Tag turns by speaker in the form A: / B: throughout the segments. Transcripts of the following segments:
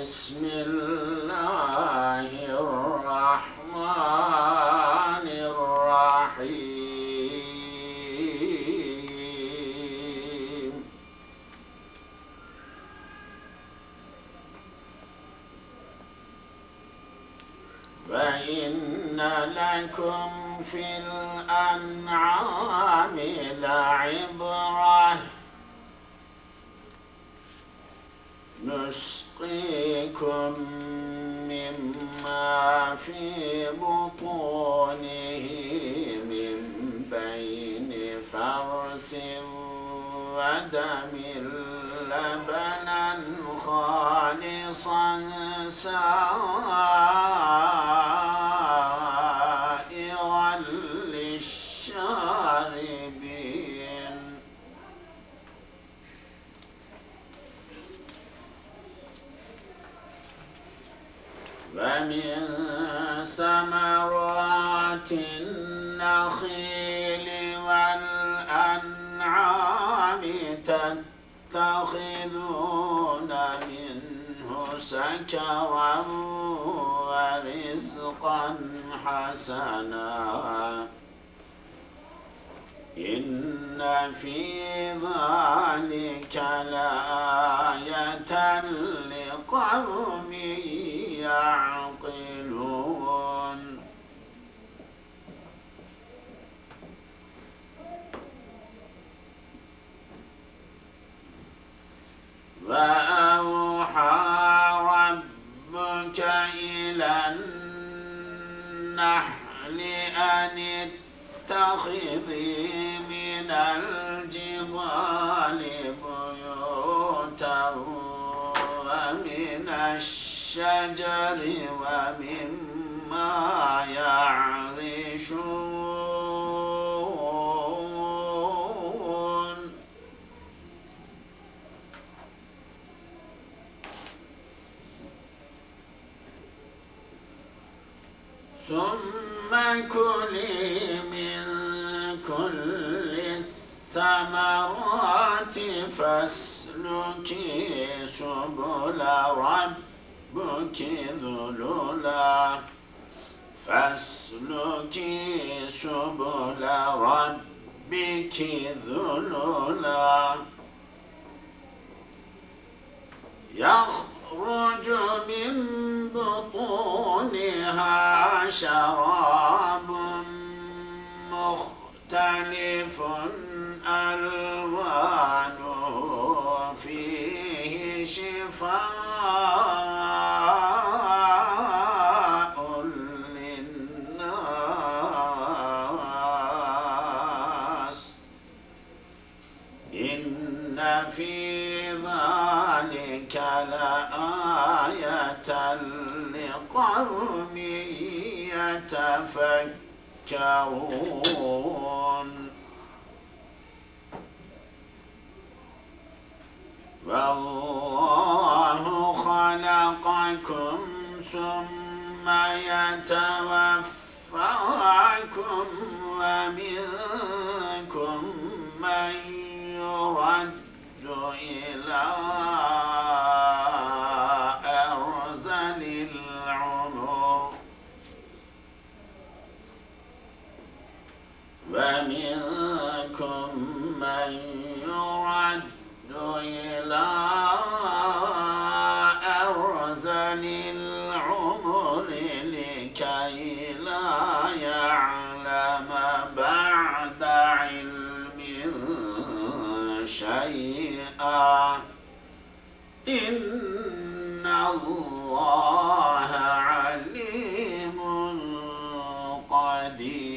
A: بسم الله الرحمن الرحيم فإن لكم في الأنعام لعبرة نسقيكم مما في بطونه من بين فرث ودم لبنا خالصا سائغا للشاربين ومن ثمرات النخيل والأنعام تتخذون منه سكرا ورزقا حسنا إن في ذلك لآية لقوم يعقلون وأوحى ربك إلى النحل أن اتخذي من الجبال بيوتا ومن الشجر ومما يعرشون ثم كلي من كل الثمرات فاسلكي سبل ربك ذللا يخرج من بطونها شراب مختلف ألوانه فيه شفاء للناس إن في ذلك لآية لقوم يتفكرون والله خلقكم ثم يتوفاكم ومنكم من يرد إلى أرذل العمر ومنكم من يرد إلى أرذل العمر لكي لا يعلم بعد علم شيئا إن الله عليم قدير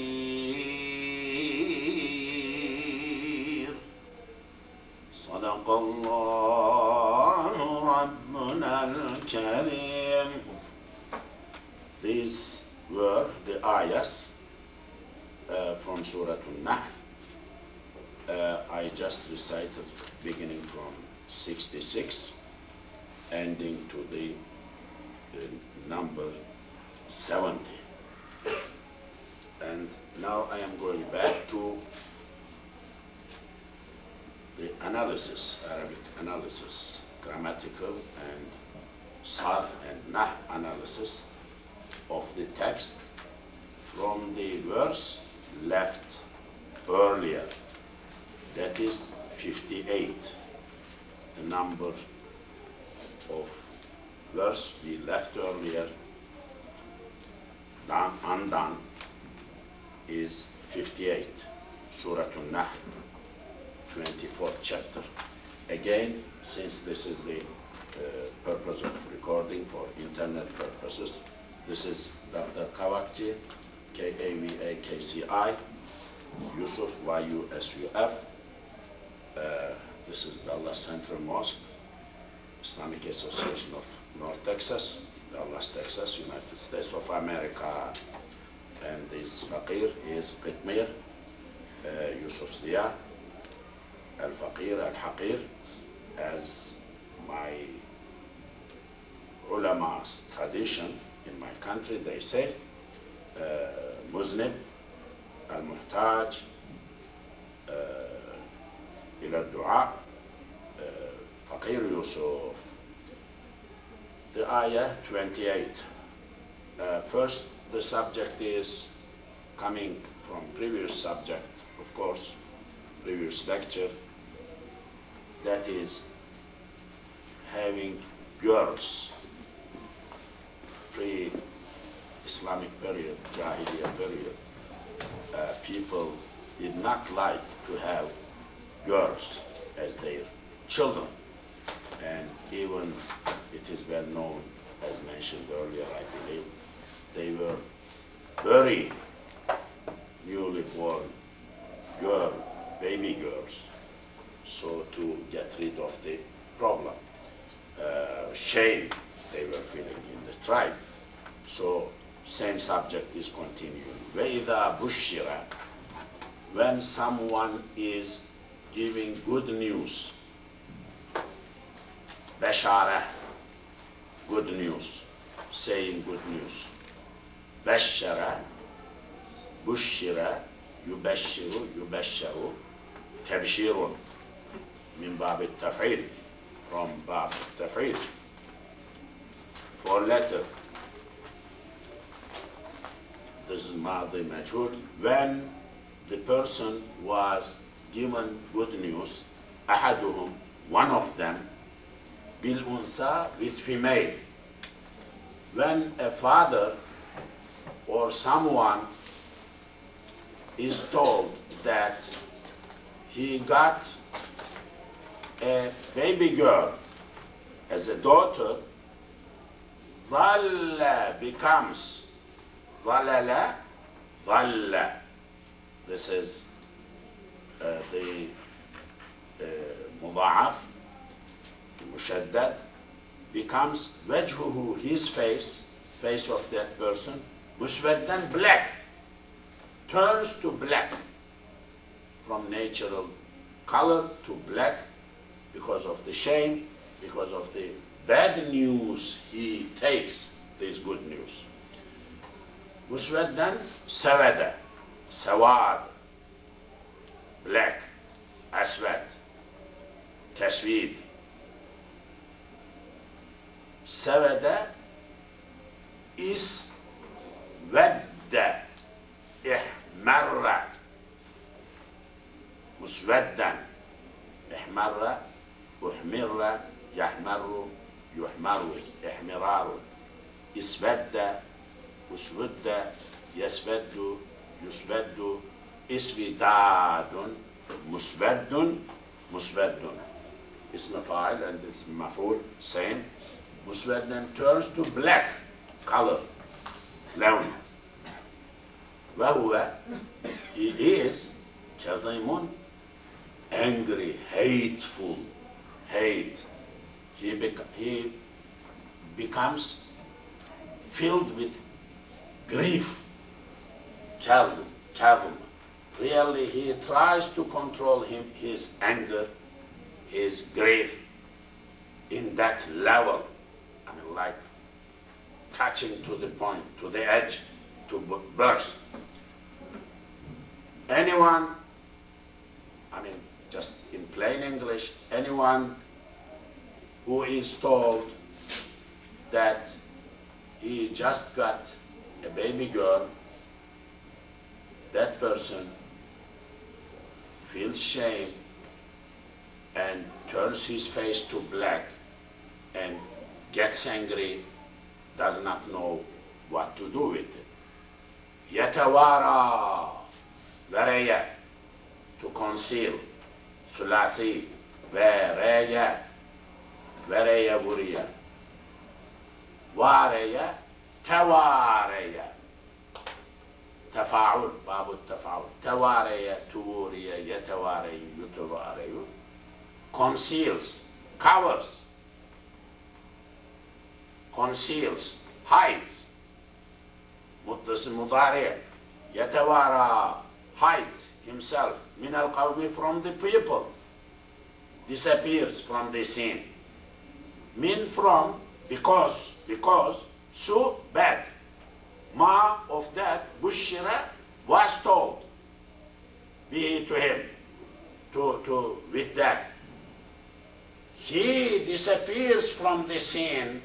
A: صدق الله ربنا الكريم. These were the ayahs from Surah an-Nahl. I just recited beginning from 66, ending to the number 70. And now I am going back to the analysis, Arabic analysis, grammatical and Sarf and Nah analysis of the text from the verse left earlier, that is 58. The number of verse we left earlier, undone, is 58. Surah an-Nahl, 24th chapter. Again, since this is the purpose of recording for internet purposes, this is Dr. Kavakci, Kavakci, Yusuf, Yusuf. This is Dallas Central Mosque, Islamic Association of North Texas, Dallas, Texas, United States of America. And this faqir is Qitmir, Yusuf Ziya, al-Faqir, al-Haqir, as my ulama's tradition in my country, they say, Muznib, al-Muhtaj, ila dua, Faqir Yusuf. The ayah 28. First, the subject is coming from previous subject, of course, previous lecture, that is having girls, pre-Islamic period, Jahiliyyah period, people did not like to have girls as their children, and even it is well known, as mentioned earlier, I believe, they were burying newly born baby girls, so to get rid of the problem. Shame they were feeling in the tribe. So same subject is continuing. وَإِذَا بُشِّرَ, when someone is giving good news, bashara, good news, saying good news. Bashara, bushira, yubashiru, yubasharu, tabshirun, min bab al-taf'il, from bab al-taf'il. For letter, this is Madi Majhul, when the person was given good news, ahaduhum, one of them, bil unsa, with female. When a father or someone is told that he got a baby girl as a daughter, dhalla becomes, dhalala, dhalla. This is the mudha'af, mushaddad, becomes wajhuhu, his face of that person, muswaddan, black, turns to black, from natural color to black, because of the shame, because of the bad news he takes, this good news. Muswaddan, sawada, sawad, black, aswad, tasweed. Sawada is wadda, ihmarra, muswaddan, ihmarra, uhmirra, yahmarru, yuhmaru, ihmiraru, iswadda, uswadda, yaswaddu, yuswaddu, iswidadun, muswaddun, muswaddun. Ism fa'il and ism maf'ul, same. Muswaddan turns to black color, lawn. Wahuwa, he is kadhimun, angry, hateful, hate. He becomes filled with grief, kadhim. Really, he tries to control his anger, his grief in that level. I mean, like touching to the point, to the edge, to burst. Anyone, I mean, just in plain English, anyone who is told that he just got a baby girl, that person feels shame and turns his face to black and gets angry, does not know what to do with it. Yatawara, vereya, to conceal. Sulasi, vereya, vereya buriya. Vareya, tawareya. Tafa'ul, babu tafa'ul. Tawareya, tuwuriya, yatawareyu, yutawareyu. Conceals, covers, conceals, hides. Mutlası mudari, yatawara, hides himself, min al-qawmi, from the people, disappears from the scene. Min, from, because, so bad. Ma, of that, bushira, was told, be to him, with that. He disappears from the scene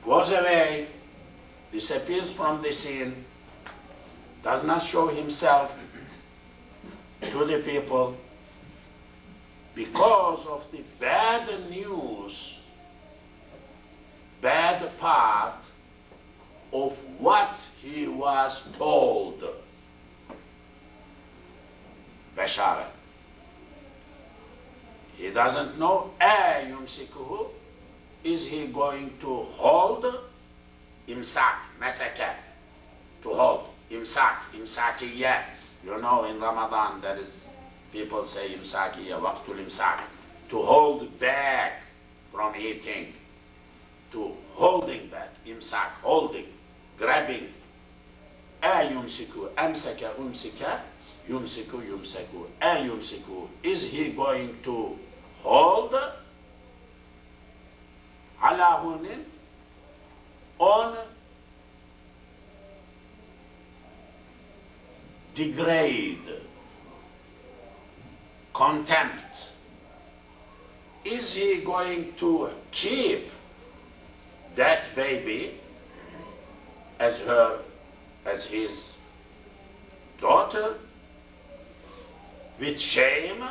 A: goes away, disappears from the scene, does not show himself to the people because of the bad news, bad part of what he was told. Bashara. He doesn't know, yumsikuhu, is he going to hold? Imsak, masaka, to hold. Imsak, imsakiyya. You know, in Ramadan there is, people say imsakiyya, waqtul imsak, to hold back from eating, to holding back, imsak, holding, grabbing. Yumsiku, amsaka, umsika, yumsiku, yumsaku, yumsiku. Is he going to hold? Ala hunin, on degrade, contempt. Is he going to keep that baby as his daughter, with shame,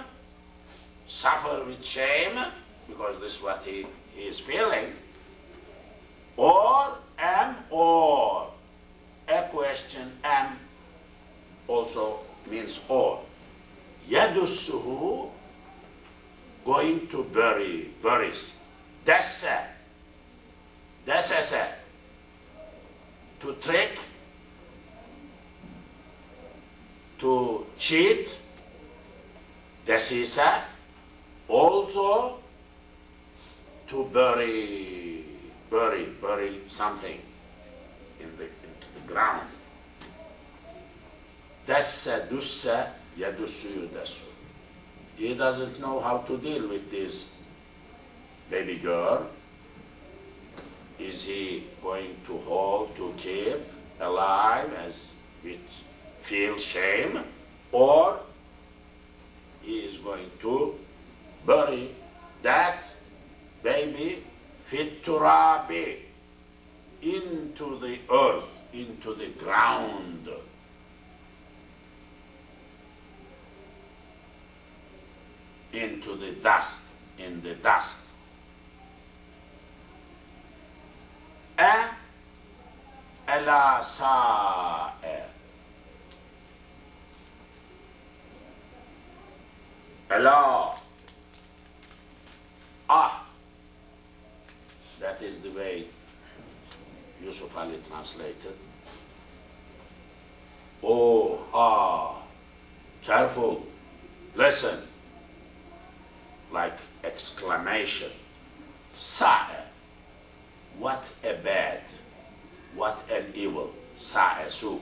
A: suffer with shame, because this is what he is feeling, or a question, also means or. Yadussuhu, going to buries. Dassa, to trick, to cheat. Dasisa, also to bury something into the ground. Dassa, dussa, yadussu, yudassu. He doesn't know how to deal with this baby girl. Is he going to hold, to keep alive as it feels shame, or he is going to bury that baby fit turabi, into the earth, into the ground. Into the dust, in the dust. Ala sa'e. Allah. That is the way Yusuf Ali translated. Oh, careful, listen, like exclamation. Sa'a, what a bad, what an evil, sa'a su.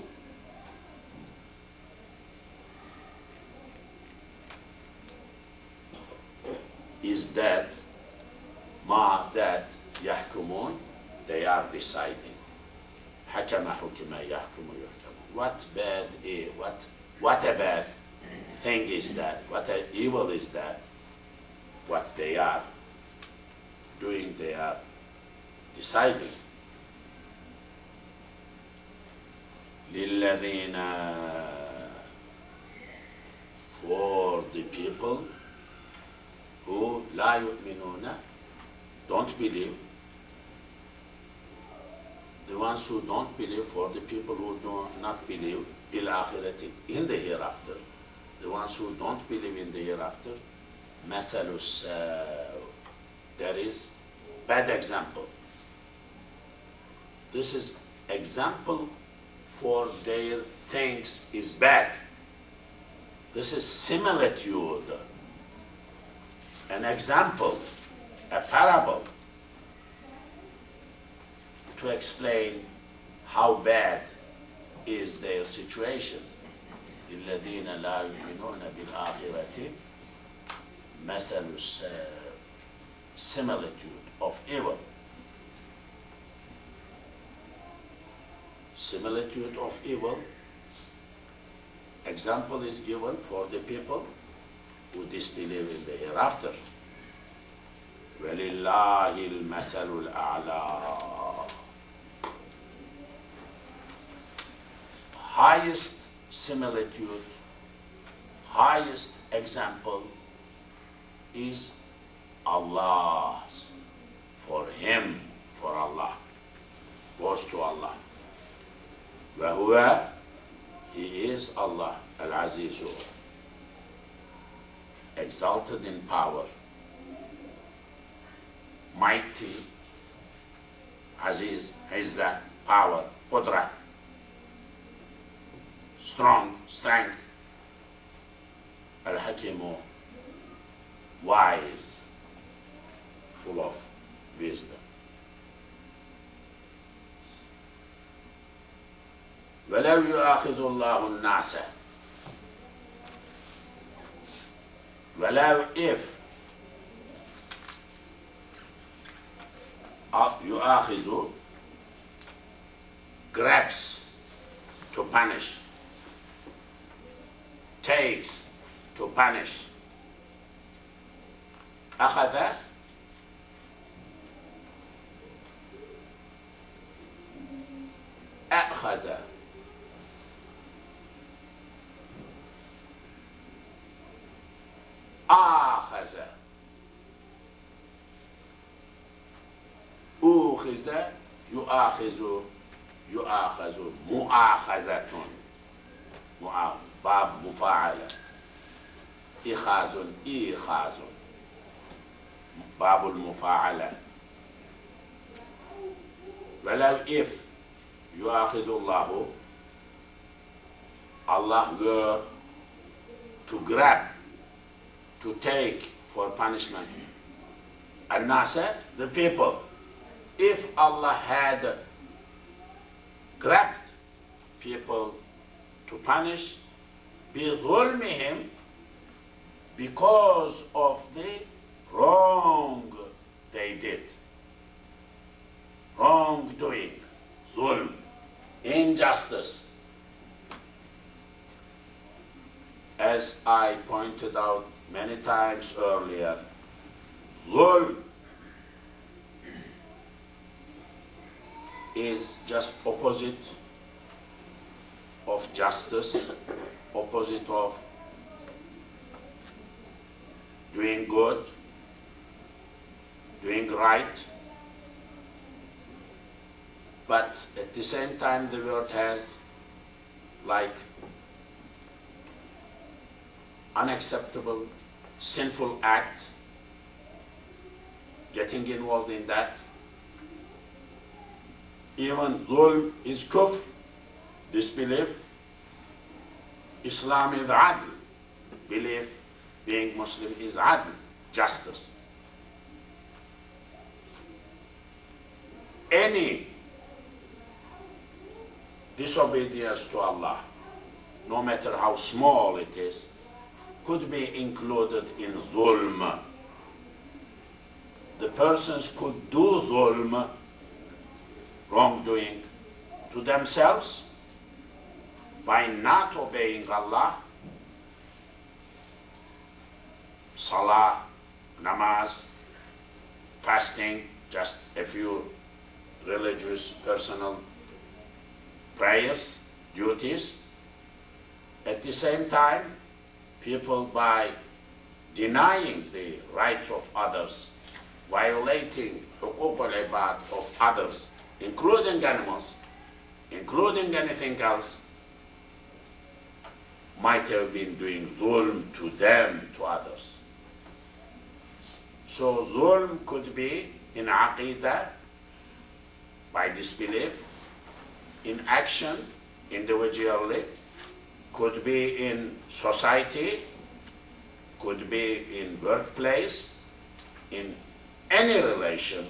A: Is that that yahkumun, they are deciding. Hakama hukima yahkumu yuhkamu. What bad is, what a bad, thing is that, what an evil is that, what they are doing, they are deciding. لِلَّذِينَ, for the people who لَا يُؤْمِنُونَ, don't believe. The ones who don't believe, for the people who do not believe بِالْآخِرَةِ, in the hereafter. The ones who don't believe in the hereafter, مَثَلُ السَّوْءِ, there is bad example. This is example for their things is bad. This is similitude, an example, a parable to explain how bad is their situation. لِلَّذِينَ لَا يُؤْمِنُونَ بِالْآخِرَةِ مَثَلُ السَّوْءِ, similitude of evil. Similitude of evil. Example is given for the people who disbelieve in the hereafter. وَلِلَّهِ الْمَثَلُ الْأَعْلَى. Highest similitude, highest example is Allah's. For Him, for Allah, goes to Allah. وَهُوَ, He is Allah, Al-Azizu, exalted in power, mighty, Aziz, Izzah, power, Qudra, strong, strength, Al-Hakimu, wise, full of wisdom. وَلَوْ يُؤَاخِذُ اللَّهُ النَّاسَ, وَلَوْ, if يُؤَاخِذُ, grabs, to punish, takes, to punish. أخذ, أخذ, آخذ، أوخذ، يؤاخذ، يؤاخذ، مؤاخذة، باب مفاعلة، إخاذ، إيخاذ، باب المفاعلة. ولو if يؤاخذ الله, Allah were to grab, to take for punishment, الناس, the people, if Allah had grabbed people to punish بظلمهم, because of the wrong they did, wrongdoing, zulm, injustice. As I pointed out many times earlier, zulm is just opposite of justice, opposite of doing good, doing right. But at the same time, the word has like unacceptable, sinful acts, getting involved in that. Even dhulm is kufr, disbelief. Islam is adl, belief, being Muslim is adl, justice. Any disobedience to Allah, no matter how small it is, could be included in dhulm. The persons could do dhulm, wrongdoing, to themselves by not obeying Allah salah, namaz, fasting, just a few religious, personal prayers, duties. At the same time, people, by denying the rights of others, violating حقوق العباد of others, including animals, including anything else, might have been doing zulm to them, to others. So zulm could be in aqidah, by disbelief, in action, individually, could be in society, could be in workplace, in any relation,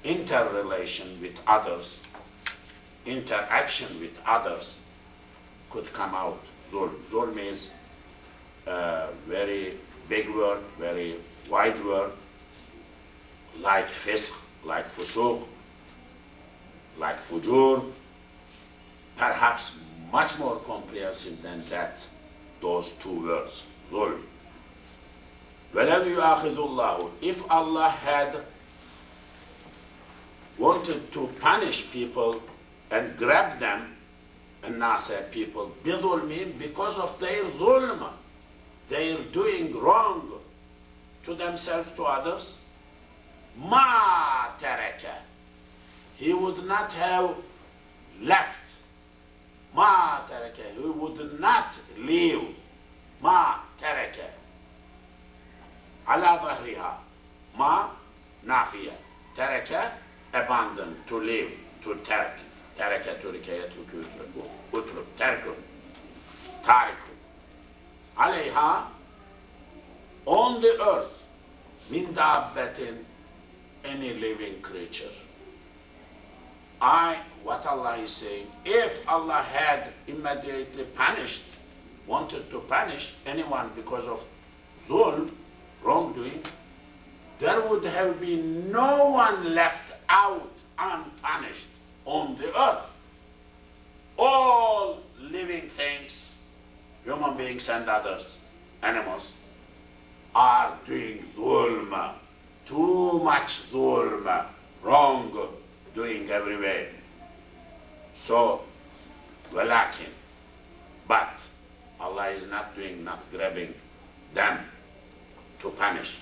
A: interrelation with others, interaction with others, could come out zulm. Zulm is a very big word, very wide word, like fisq, like fusuq, like fujur, perhaps much more comprehensive than that, those two words, zulm. وَلَوْ يُؤَاخِذُ اللَّهُ, if Allah had wanted to punish people and grab them, and nasa people, بِظُلْمِهِمْ, because of their zulm, they are doing wrong to themselves, to others, مَا تَرَكَ, he would not have left, مَا تَرَكَ, he would not leave, مَا تَرَكَ, عَلَى ظَهْرِهَا, مَا نَافِيَةً, تَرَكَ, abandon, to leave, to تَرَكَ, تَرَكَ تُرِكَ يَتْرُكُ يُتْرُكُ, تَرْكُ, تَارِكُ, عَلَيْهَا, on the earth, min dabbatin, any living creature. What Allah is saying, if Allah had immediately punished, wanted to punish anyone because of zulm, wrongdoing, there would have been no one left out unpunished on the earth. All living things, human beings and others, animals, are doing zulm, too much zulm, wrong doing everywhere. So, walakin, but Allah is not doing, not grabbing them to punish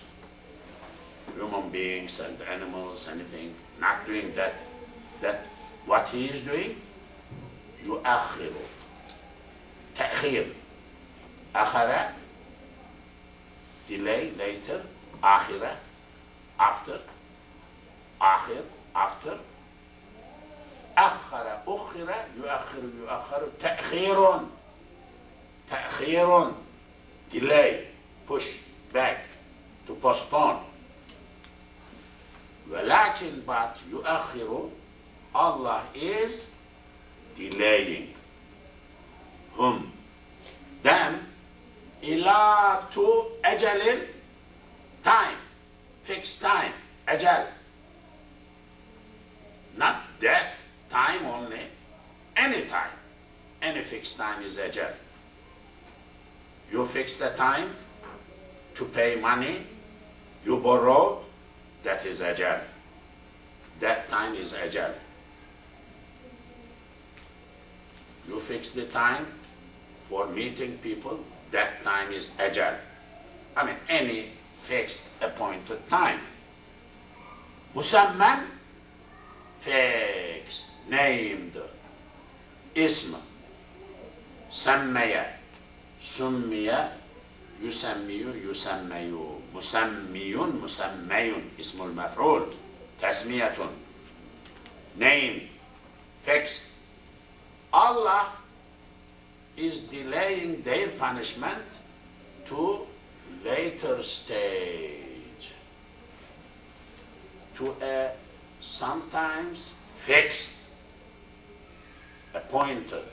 A: human beings and animals, anything, not doing that. That what he is doing, يؤخر, تأخير, أخر, delay, later, آخرة, after, آخر, after, أخر, أخر, يؤخر, يؤخر, تأخير, تأخير, delay, push, back, to postpone. ولكن but يؤخر, Allah is delaying whom, them, إلى to أجل, time, fixed time, أجل, not death, time only, any time, any fixed time is أجل. You fix the time to pay money, you borrow, that is أجل. That time is أجل. You fix the time for meeting people, that time is أجل. I mean, any fixed appointed time. مسمى, fixed, named. اسم, سمي, سمي, يسمي, يسمي, مسمي, مسمي, اسم المفعول, تسمية, name, fixed. Allah is delaying their punishment to later stage, to a sometimes fixed, appointed,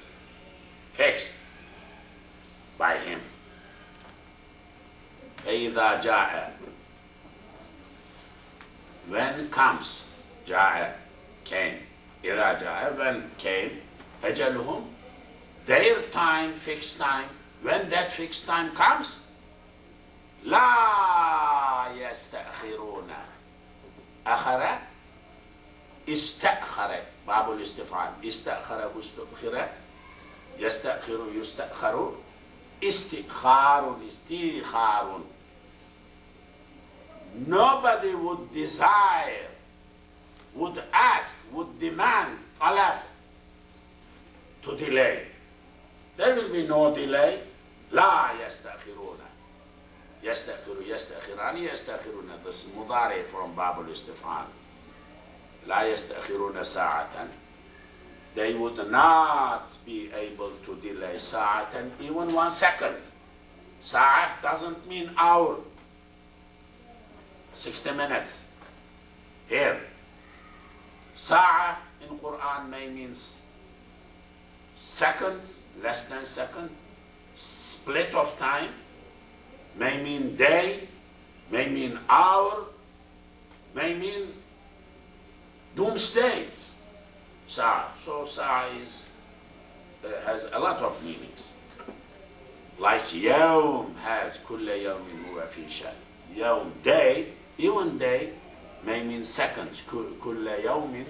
A: fixed by him. فإذا جاء, when comes, جاء, came, إذا جاء, when came, أجلهم, their time, fixed time, when that fixed time comes, لا يستأخرون. أخر استأخر باب الاستفعال. استأخر واستأخر. يستأخر يستأخر. استئخار استئخار. Nobody would desire, would ask, would demand talab to delay. There will be no delay. لا يستأخرون. يستأخر يستأخران يستأخرون. This is مضارع from باب الاستفعال. لا يستأخرون ساعة. They would not be able to delay ساعة, even 1 second. ساعة doesn't mean hour. 60 minutes. Here, ساعة in Quran may means seconds, less than second, split of time, may mean day, may mean hour, may mean doomsday. Sa'a. So Sa'a has a lot of meanings. Like Yawm has kulla yawmin huwa fi sha'n. Yawm, day, even day may mean seconds. Kulla yawmin,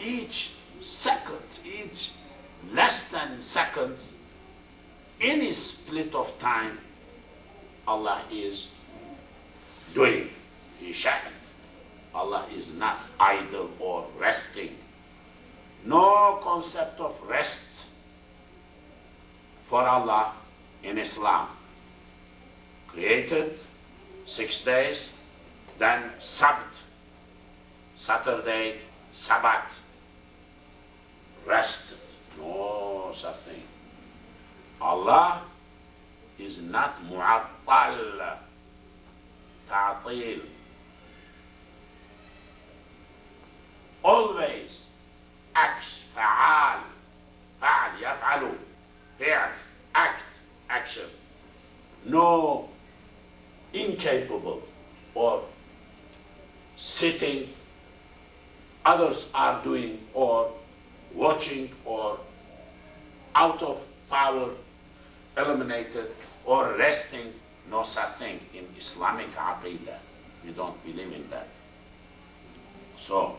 A: each second, each less than seconds, any split of time, Allah is doing fi sha'n. Allah is not idle or resting. No concept of rest for Allah in Islam. Created 6 days, then Sabbath, Saturday, Sabbath, rested. No such thing. Allah is not mu'attal, ta'til. Always acts, فعال, فعل, يفعل, فعل, act, action. No incapable or sitting, others are doing or watching or out of power, eliminated or resting. No such thing in Islamic aqidah. We don't believe in that. So,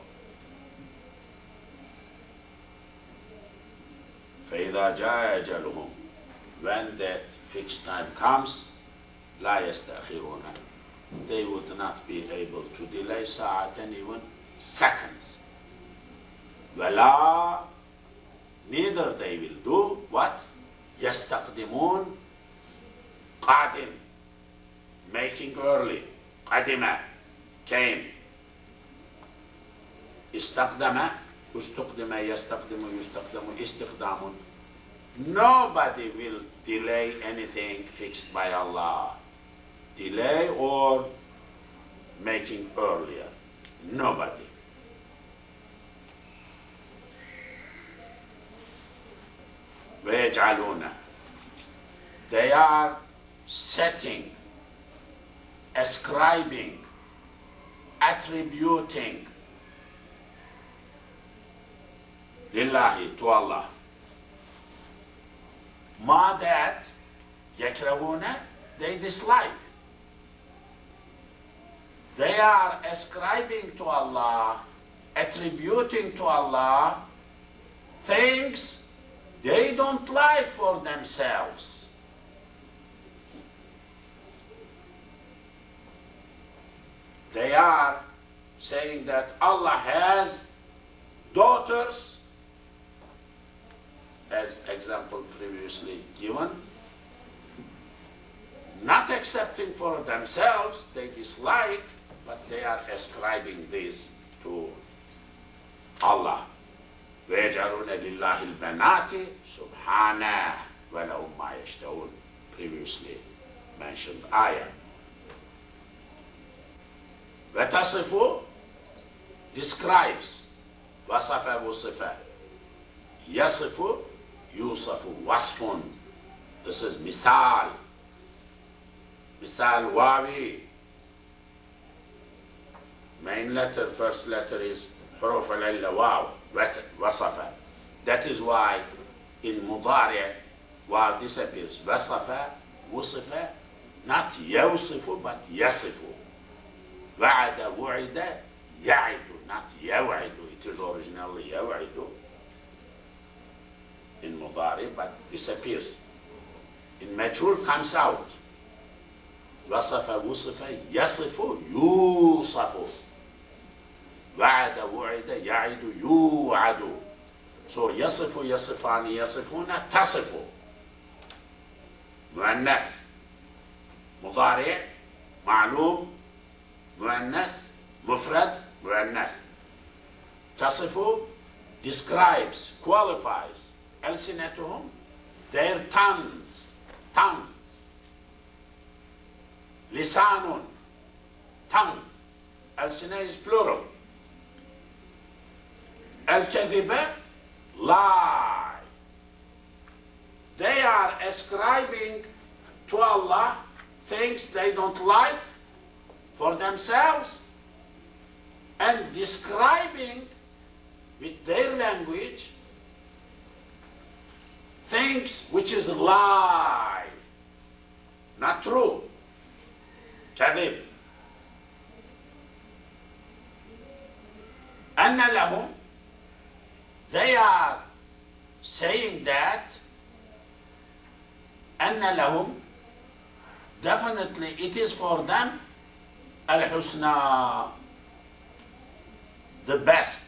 A: فإذا جاء أجلهم, when that fixed time comes, لا يستأخرون, they would not be able to delay ساعة, even seconds. ولا, neither they will do what? يستقدمون, قادم, making early, قدم, came, استقدم, استقدم, يستقدم, يستقدم, استقدام. Nobody will delay anything fixed by Allah. Delay or making earlier. Nobody. ويجعلون, they are setting, ascribing, attributing lillahi, to Allah, ma, that yakrahuna, they dislike. They are ascribing to Allah, attributing to Allah things they don't like for themselves. They are saying that Allah has daughters, as example previously given, not accepting for themselves, they dislike, but they are ascribing this to Allah. وَيَجْعَلُونَ لِلَّهِ الْبَنَاتِ سُبْحَانَهُ وَلَهُمْ مَا يَشْتَهُونَ, previously mentioned ayah. وَتَصِفُ, describes, وَصَفَ وُصِفَ, يَصِفُ يُوصَفُ, وَصْفٌ, this is mithal, mithal wawi, main letter, first letter is حروف العلة واو, وصف. That is why in مضارع واو disappears. وصف, وصف, Not yawsifu, but yasifu. Wa'ada, wu'ida, ya'idu, not ya'idu. It is originally ya'idu in mudari, but disappears. In majhul comes out. Wasafa, wusifa, yasifu, yusafu. Wa'ada, wu'ida, ya'idu, yu'adu. So yasifu, yasifani, yasifuna, tasifu. Muannas. مضارع معلوم مؤنث مفرد مؤنث تصف describes qualifies ألسنتهم their tongues لسان tongue ألسنة is plural الكذبة lie they are ascribing to Allah things they don't like for themselves and describing with their language things which is lie, not true. كذب. أن لهم, they are saying that أن لهم, definitely it is for them al-husna, the best.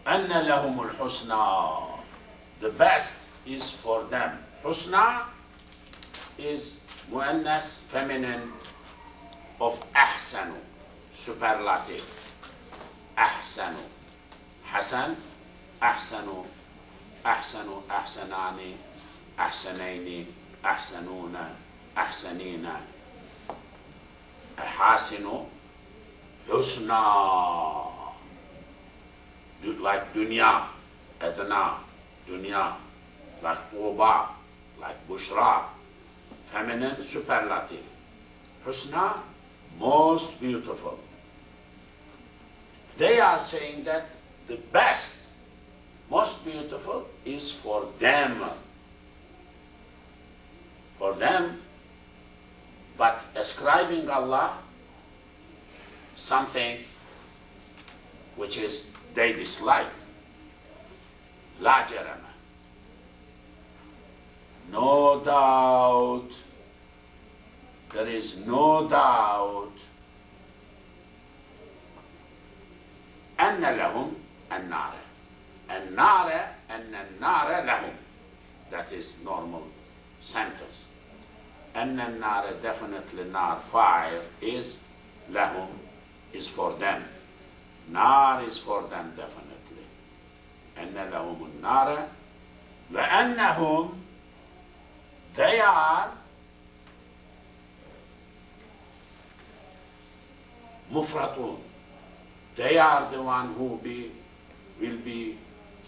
A: أن لهم الحسنى, the best is for them. Husna is muannas, feminine of ahsanu, superlative. أحسنوا حسن أحسنوا أحسنوا أحسنان أحسنين أحسنون أحسنين أحاسنوا حسنا like dunya أدنى dunya like طوبى like bushra feminine superlative حسنا most beautiful. They are saying that the best, most beautiful is for them. For them, but ascribing Allah something which is they dislike. La jarama. No doubt, there is no doubt أن لهم النار. النار أن النار لهم. That is normal sentence. أن النار, definitely nar, fire is لهم, is for them. Nar is for them definitely. أن لهم النار وأنهم, they are مفرطون. They are the one who will be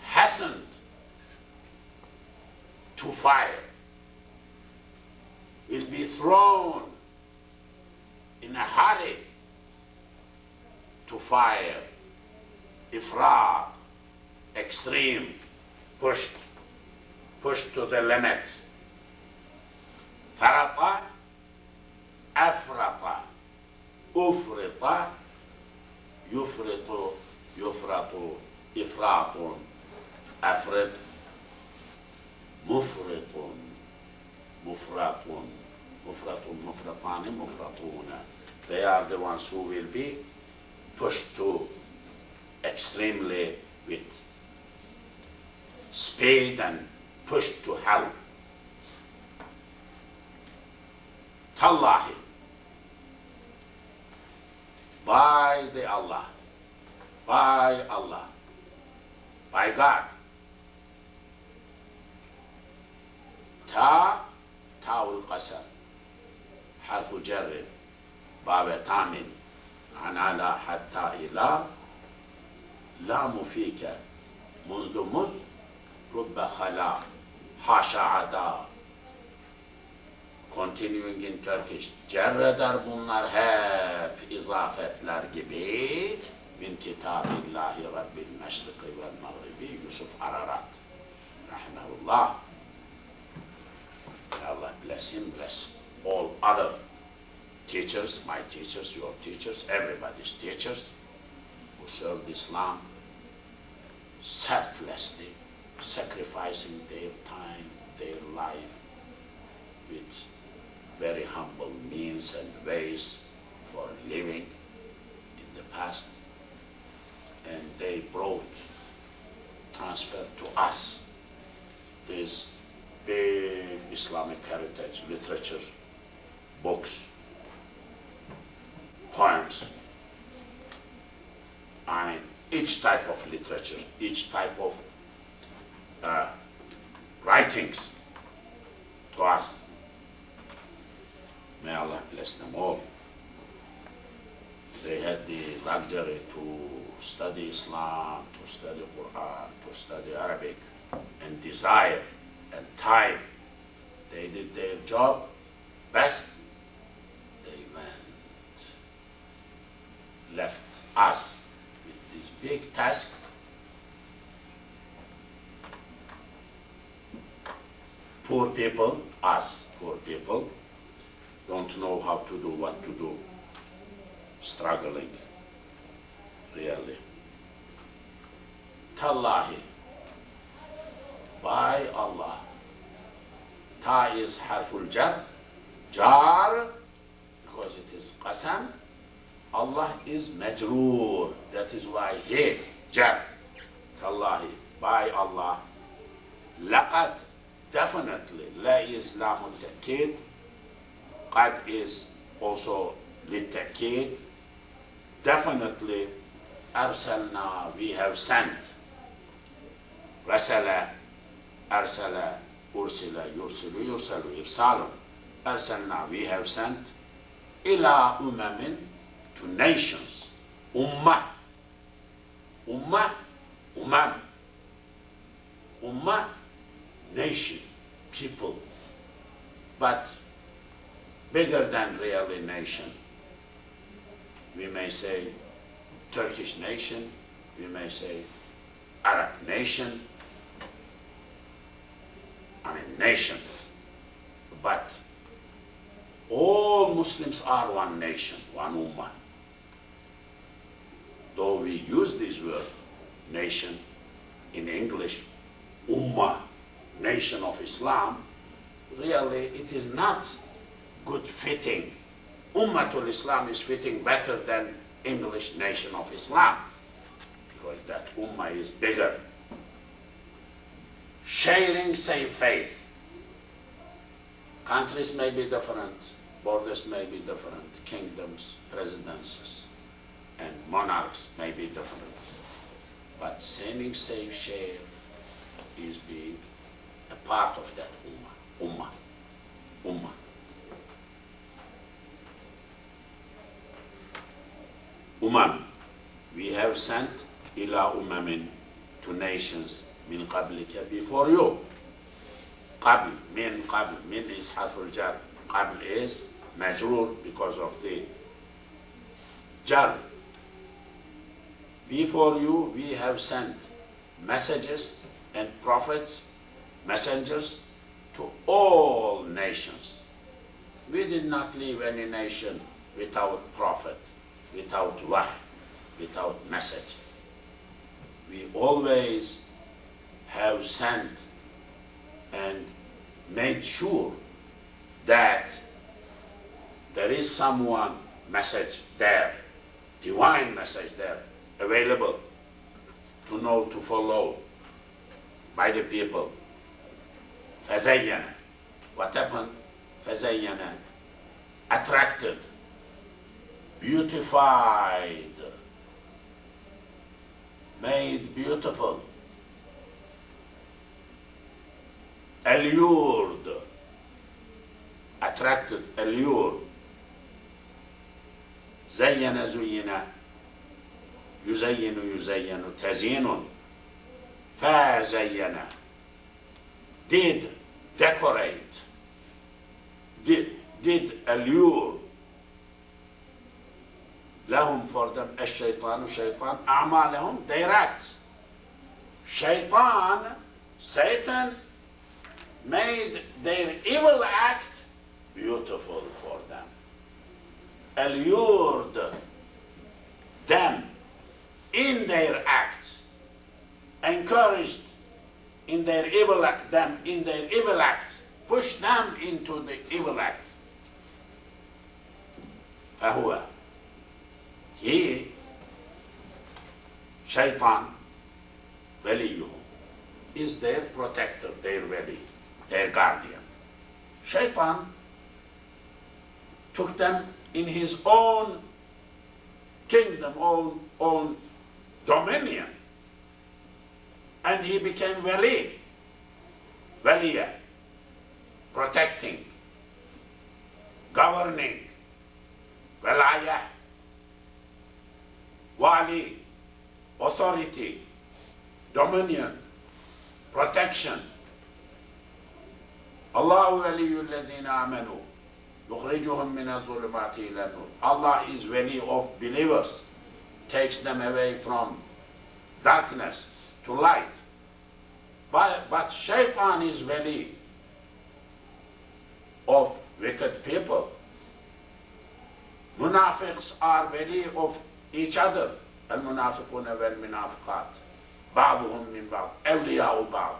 A: hastened to fire, will be thrown in a hurry to fire. Ifrat, extreme, pushed to the limits. Farata, afrata, ufrita, يفرط يفرط إفراط أفرط مفرط مفرط مفرط مفرطان مفرطون. They are the ones who will be pushed to extremely with speed and pushed to hell. Tallahi, by the Allah, by Allah, by God. تاء القسم حرف جر باب تامن عن على حتى إلى لام فيك منذ مذ رب خلا حاشا عدا. Continuing in Turkish. Cerre der bunlar hep izafetler gibi من كتاب الله رب المشرق والمغرب Yusuf Ararat rahimahullah. May Allah bless him, bless all other teachers, my teachers, your teachers, everybody's teachers who served Islam selflessly, sacrificing their time, their life with very humble means and ways for living in the past. And they brought, transferred to us these big Islamic heritage literature, books, poems. I mean, each type of literature, each type of writings to us. May Allah bless them all. They had the luxury to study Islam, to study Quran, to study Arabic, and desire and time. They did their job best. They went, left us with this big task. Poor people, us poor people, don't know how to do, what to do, struggling, really. Tallahi, by Allah. Ta is harful jar, jar, because it is qasam. Allah is majroor, that is why he, jar. Tallahi, by Allah. Laqad, definitely, la is lamun ta'kid. Qad is also litakid. Definitely, arsalna, we have sent. Rasala, arsala, ursila, yursilu, yursalu, irsalu. Arsalna, we have sent. Ila umamin, to nations. Ummah. Ummah, umam. Ummah, nation, people. But bigger than really nation. We may say Turkish nation, we may say Arab nation, I mean nation. But all Muslims are one nation, one ummah. Though we use this word, nation, in English, ummah, nation of Islam, really it is not good fitting. Ummatul Islam is fitting better than English nation of Islam, because that ummah is bigger. Sharing same faith. Countries may be different, borders may be different, kingdoms, presidencies, and monarchs may be different. But same share is being a part of that ummah. Ummah. Umam, we have sent ila umamin, to nations, min qablika, before you. Qabl, min is harful jar. Qabl is majroor because of the jar. Before you, we have sent messages and prophets, messengers to all nations. We did not leave any nation without prophet, without wahy, without message. We always have sent and made sure that there is someone message there, divine message there, available to know, to follow by the people. Fazayyana. What happened? Fazayyana. Attracted, beautified, made beautiful, allured, attracted, allured. Zayyana, zuyyina, yuzayyinu, yuzayyinu, tazinun. Fazayyana. Did decorate, did allure لهم for them الشيطان shaitan أعمالهم their acts. Shaitan, Satan made their evil act beautiful for them, allured them in their acts, encouraged in their evil acts, pushed them into the evil acts. فهو, he, Shaitan, وليهم, is their protector, their wali, their guardian. Shaitan took them in his own kingdom, own dominion, and he became waliya, protecting, governing, walaya, wali, authority, dominion, protection. Allah waliyul lazina amanu yukhrijuhum min az-zulumati ila nur. Allah is wali of believers, takes them away from darkness to light. But Shaitan is wali of wicked people. Munafiqs are wali of each other. Al-munafiquna wal-munafiqat. Ba'duhum min ba'd. Awliya'u ba'd.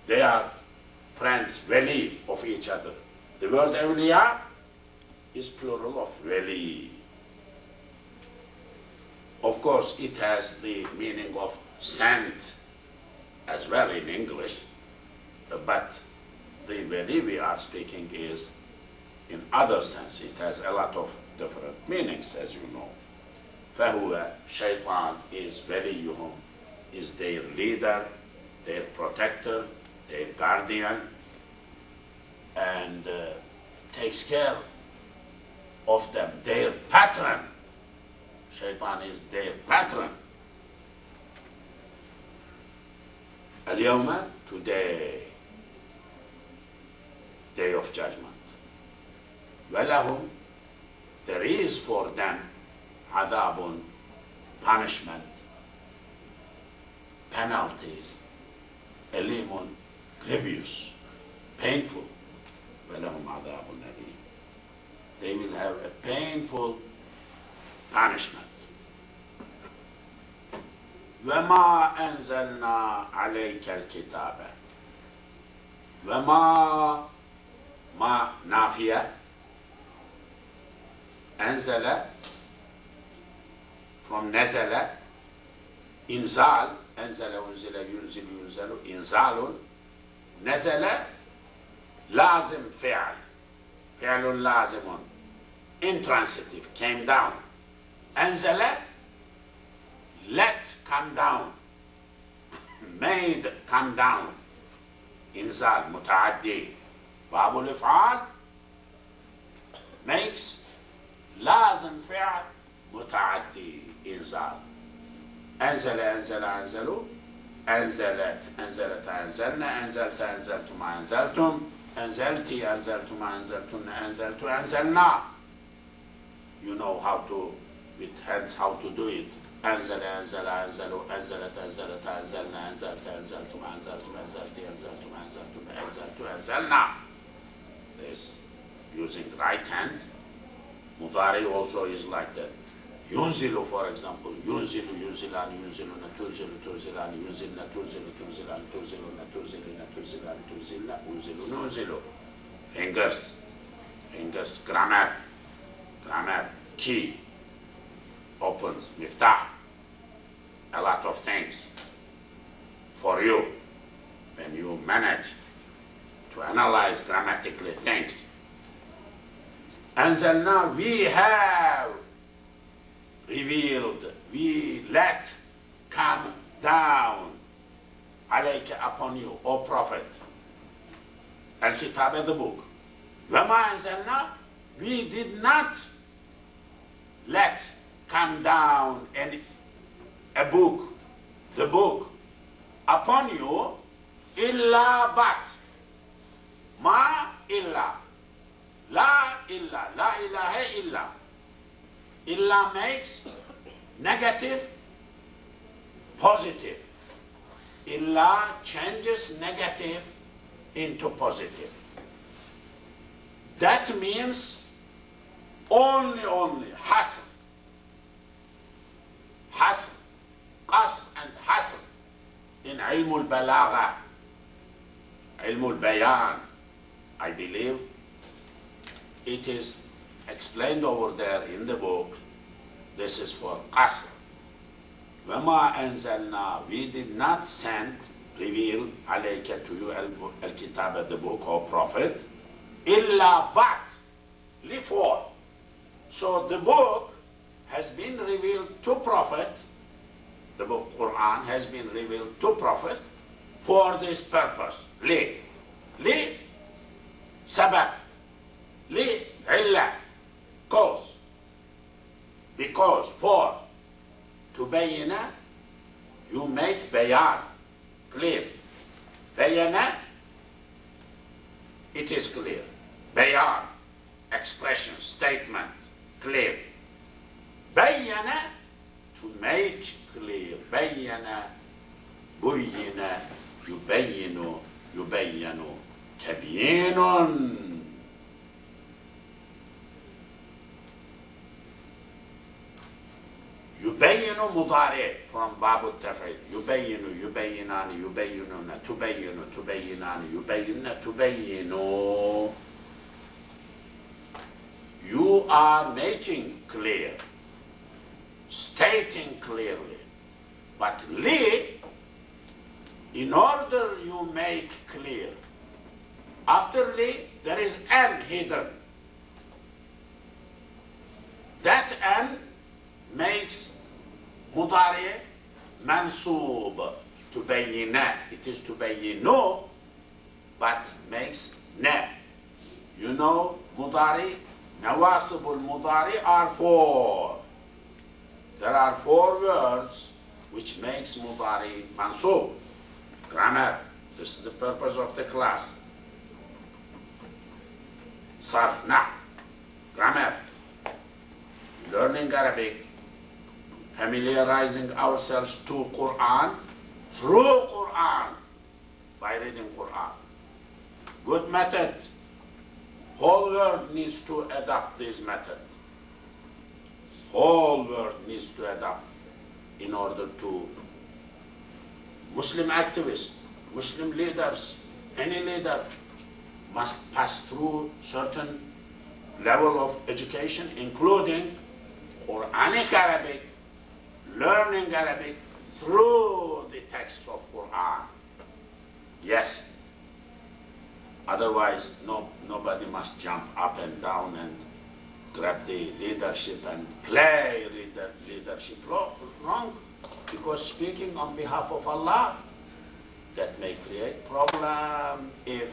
A: They are friends, wali of each other. The word awliya is plural of wali. Of course, it has the meaning of sent as well in English, but the wali we are speaking is in other sense. It has a lot of different meanings, as you know. فهو, Shaitan is waliyuhum, is their leader, their protector, their guardian, and takes care of them, their patron. Shaitan is their patron. Al-Yawma, today, day of judgment. وَلَهُمْ, there is for them عذاب, punishment, penalty, أليم, grievous, painful. وَلَهُمْ عَذَابٌ أَلِيمٌ, they will have a painful punishment. وَمَا أَنزَلْنَا عَلَيْكَ الْكِتَابَ. وَمَا, ما نافية, أنزل from نزل, إنزال, أنزل أنزل ينزل ينزل, إنزال, نزل لازم فعل, فعل لازم, intransitive, came down. أنزل, let come down, made come down. إنزال متعدي, باب الإفعال makes لازم فعل متعدي إنزال. أنزل أنزل أنزلوا, أنزلت أنزلت أنزلنا, أنزلت أنزلتم أنزلتم, أنزلتي أنزلتم أنزلتن, أنزلت أنزلنا. You know how to, with hands, how to do it. أنزل أنزل أنزلوا, أنزلت أنزلت أنزلنا, أنزلت أنزلتم أنزلتم, أنزلتي أنزلتم أنزلتم, أنزلت أنزلنا. This using right hand. Mudari also is like that. Yunzilu, for example, yunzilu, yunzilan, yunziluna, turzilu, turzilan, yunzilna, turzilu, turzilan, turziluna, turzilina, turzilan, turzilna, unzilu, nunzilu. Fingers, fingers, grammar, grammar, key, opens, miftah, a lot of things for you when you manage to analyze grammatically things. Anzalna, we have revealed, we let come down, alayka, upon you, O Prophet, al-kitab, the book. Wama anzalna, we did not let come down a book, the book, upon you, illa but, ma illa, la illa, la ilaha illa, Illa makes negative positive. Illa changes negative into positive. That means only hasr. Hasr, qasr and hasr in ilm al-balagha, ilm al-bayan, I believe. It is explained over there in the book. This is for qasr. وَمَا أَنزَلْنَا, we did not send, reveal, alayka, to you, al-kitab, the book, or prophet, illa but, for. So the book has been revealed to prophet, the book Quran has been revealed to prophet for this purpose. Li, sabab, illa, cause, because, for. Tubayyina, you make bayan, clear. Bayana, it is clear. Bayan, expression, statement, clear. Bayyana, to make clear. Bayyana, buyyina, yubayyinu, yubayyanu, tabyinun. Yubayyinu mudari from Babu Tafsir. Yubayyinu, yubayyinani, yubayyinuna, tubayyinu, tubayyinani, yubayyinuna, tubayyinu. You are making clear, stating clearly. But li, in order you make clear, after li, there is an hidden. That an makes mudari mansoob, tubayyina. It is tubayyinu, but makes na. You know mudari, nawasibul mudari are 4. There are 4 words which makes mudari mansoob. Grammar, this is the purpose of the class. Sarf, nah, grammar. Learning Arabic, familiarizing ourselves to Quran, through Quran, by reading Quran. Good method. Whole world needs to adopt this method. Whole world needs to adopt in order to Muslim activists, Muslim leaders, any leader must pass through certain level of education, including Quranic Arabic, learning Arabic through the text of Quran. Yes. Otherwise, nobody must jump up and down and grab the leadership and play leadership. Wrong. Because speaking on behalf of Allah, that may create problem if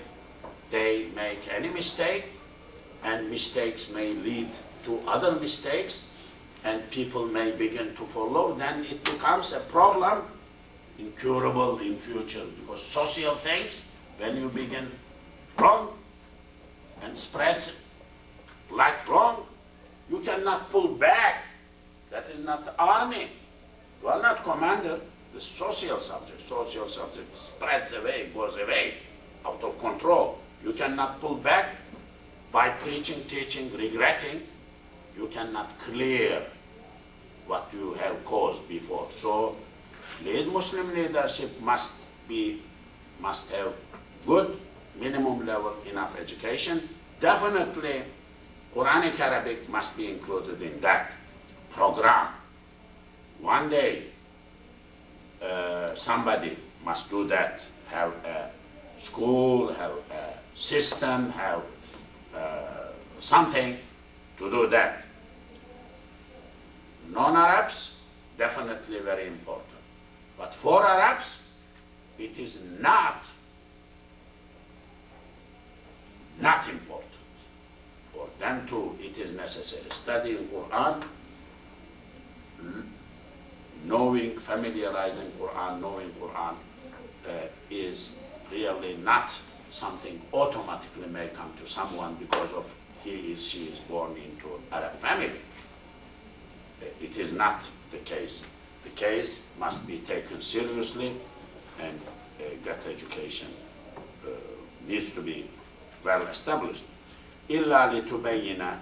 A: they make any mistake, and mistakes may lead to other mistakes, and people may begin to follow, then it becomes a problem, incurable in future. Because social things, when you begin wrong and spreads like wrong, you cannot pull back. That is not the army. You are not commander. The social subject spreads away, goes away, out of control. You cannot pull back by preaching, teaching, regretting. You cannot clear what you have caused before. So, Muslim leadership must have good minimum level enough education. Definitely, Quranic Arabic must be included in that program. One day, somebody must do that. Have a school, have a system, have something to do that. Non-Arabs, definitely very important. But for Arabs, it is not important. For them too, it is necessary. Studying Quran, knowing, familiarizing Quran, knowing Quran is really not something automatically may come to someone because of she is born into Arab family. it is not the case. The case must be taken seriously, and get education needs to be well established. إِلَّا لِتُبَيِّنَ.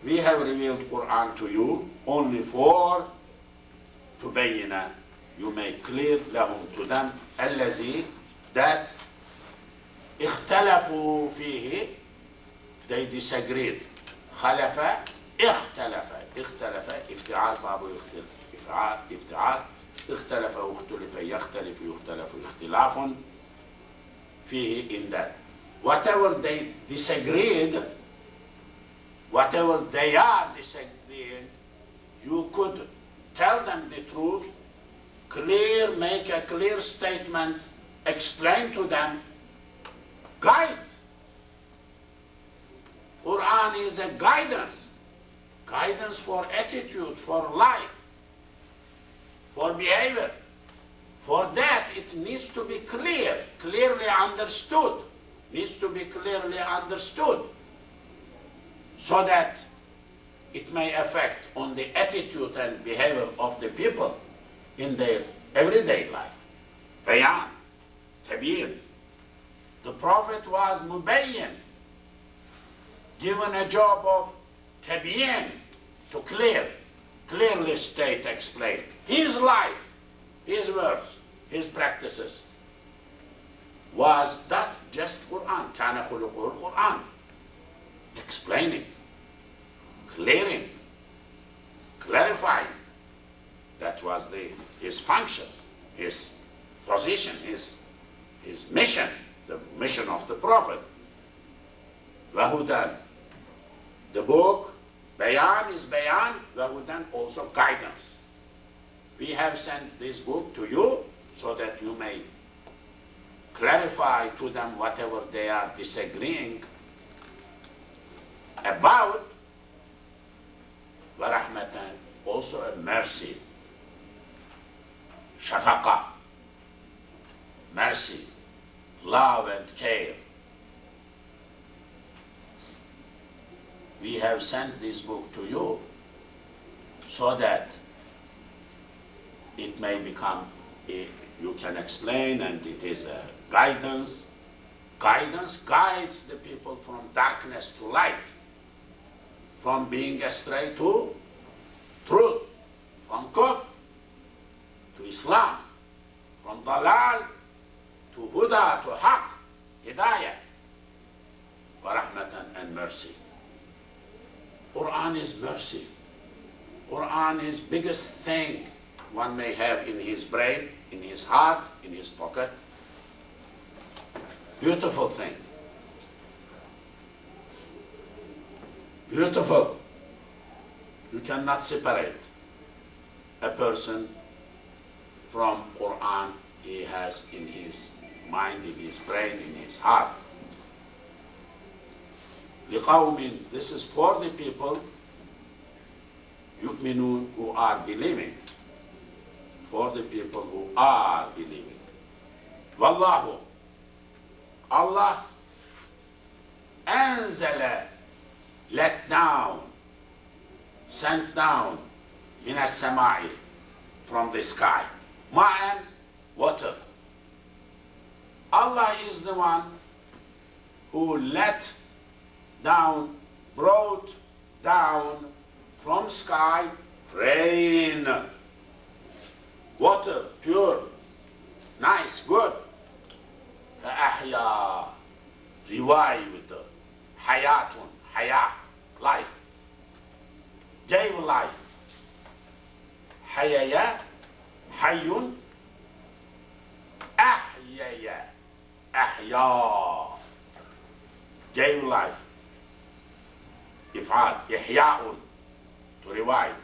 A: We have revealed Quran to you only for تُبَيِّنَ. You make clear لهم to them الَّذِي that اختلفوا فيه, they disagreed. خلف اختلف, اختلف افتعال بابو افتعال اختلف واختلف يختلف يختلف اختلاف فيه, in that whatever they disagreed, whatever they are disagreeing, you could tell them the truth, clear, make a clear statement, explain to them, guide. Quran is a guidance, guidance for attitude, for life, for behavior. For that it needs to be clear, clearly understood, needs to be clearly understood, so that it may affect on the attitude and behavior of the people in their everyday life. Bayan, tabir. The Prophet was mubayyin, given a job of tabyin, to clearly state, explain his life, his words, his practices. Was that just Quran? كَانَ خُلُقُهُ الْقُرْآنِ. Explaining, clearing, clarifying. That was his function, his position, his mission, the mission of the Prophet. Wahudan. The book, Bayan is Bayan, Wahudan also guidance. We have sent this book to you so that you may clarify to them whatever they are disagreeing about. Warahmatan, also a mercy. Shafaqa, mercy, love and care. We have sent this book to you so that it may become, you can explain, and it is a guidance. Guidance guides the people from darkness to light, from being astray to truth, from kufr to Islam, from dalal to huda, to haq, hidayah, wa rahmatan, and mercy. Quran is mercy. Quran is biggest thing one may have in his brain, in his heart, in his pocket. Beautiful thing. Beautiful. You cannot separate a person from Quran he has in his mind, in his brain, in his heart. لِقَوْمٍ, this is for the people يُؤْمِنُونَ, who are believing. For the people who are believing. Wallahu, Allah أنزل, let down, sent down, من السماء, from the sky, ma'an, water. Allah is the one who let down, brought down from sky rain, water, pure, nice, good. فأحيا, revived, hayatun, haya, life, gave life. Hayaya, hayyun, ahyaya, ahya, gave life. If'al, ihya'un, to revive.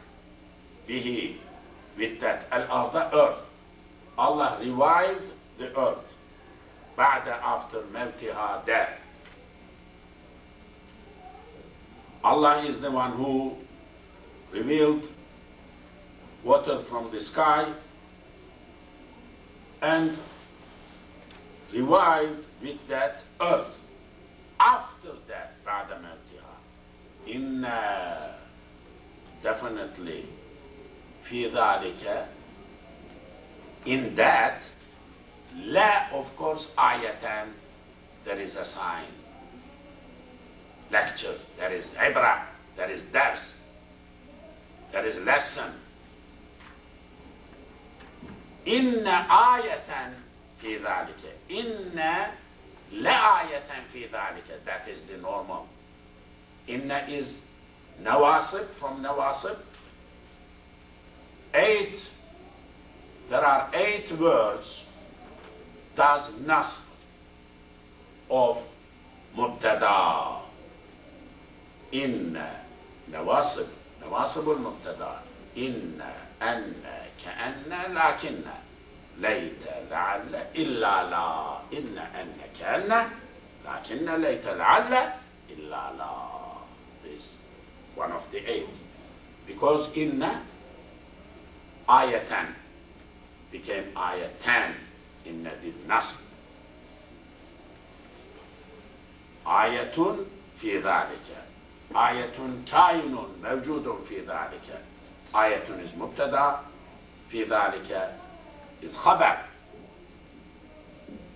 A: Bihi, with that, al-arda, earth. Allah revived the earth. Ba'da, after mawtiha, death. Allah is the one who revealed water from the sky and revived with that earth. After that, ba'da mawtiha. Inna, definitely, في ذلك, in that, لا, of course, ayatan, there is a sign, lecture, there is ibrah, there is dars, there is lesson. إن آية في ذلك, إن لا آية في ذلك, that is the normal. إن is nawasib, from nawasib. 8, there are 8 words does nasb of mubtada. إن nawasib, nawasib al-mubtada. إن, أن, كأن, لكن, ليت, لعل, إلا لا. إن, أن, كأن, لكن, ليت, لعل, إلا لا. This one of the 8. Because inna, ayatan, became ayatan. Inna did nasb. Ayatun fi dhalika. Ayatun kainun, mawjudun fi dhalika. Ayatun is mubtada, fi dhalika is khabar.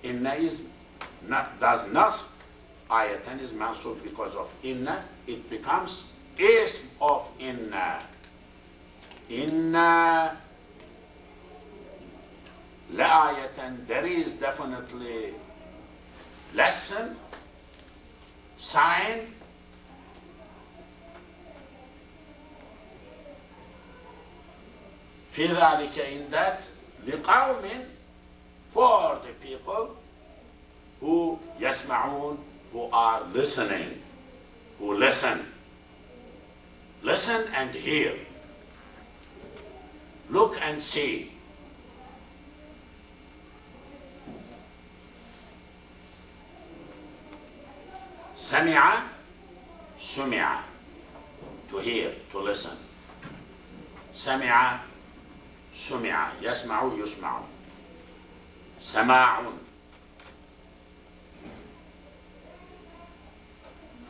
A: Inna is does nasb. Ayatan is mansub because of inna. It becomes ism of inna. Inna la ayatan, there is definitely lesson, sign, في ذلك, in that, لقوم, for the people who يسمعون, who are listening, who listen. Listen and hear. Look and see. سمع, سمع, to hear, to listen. سمع, سمع, يسمع, يسمع. سماع,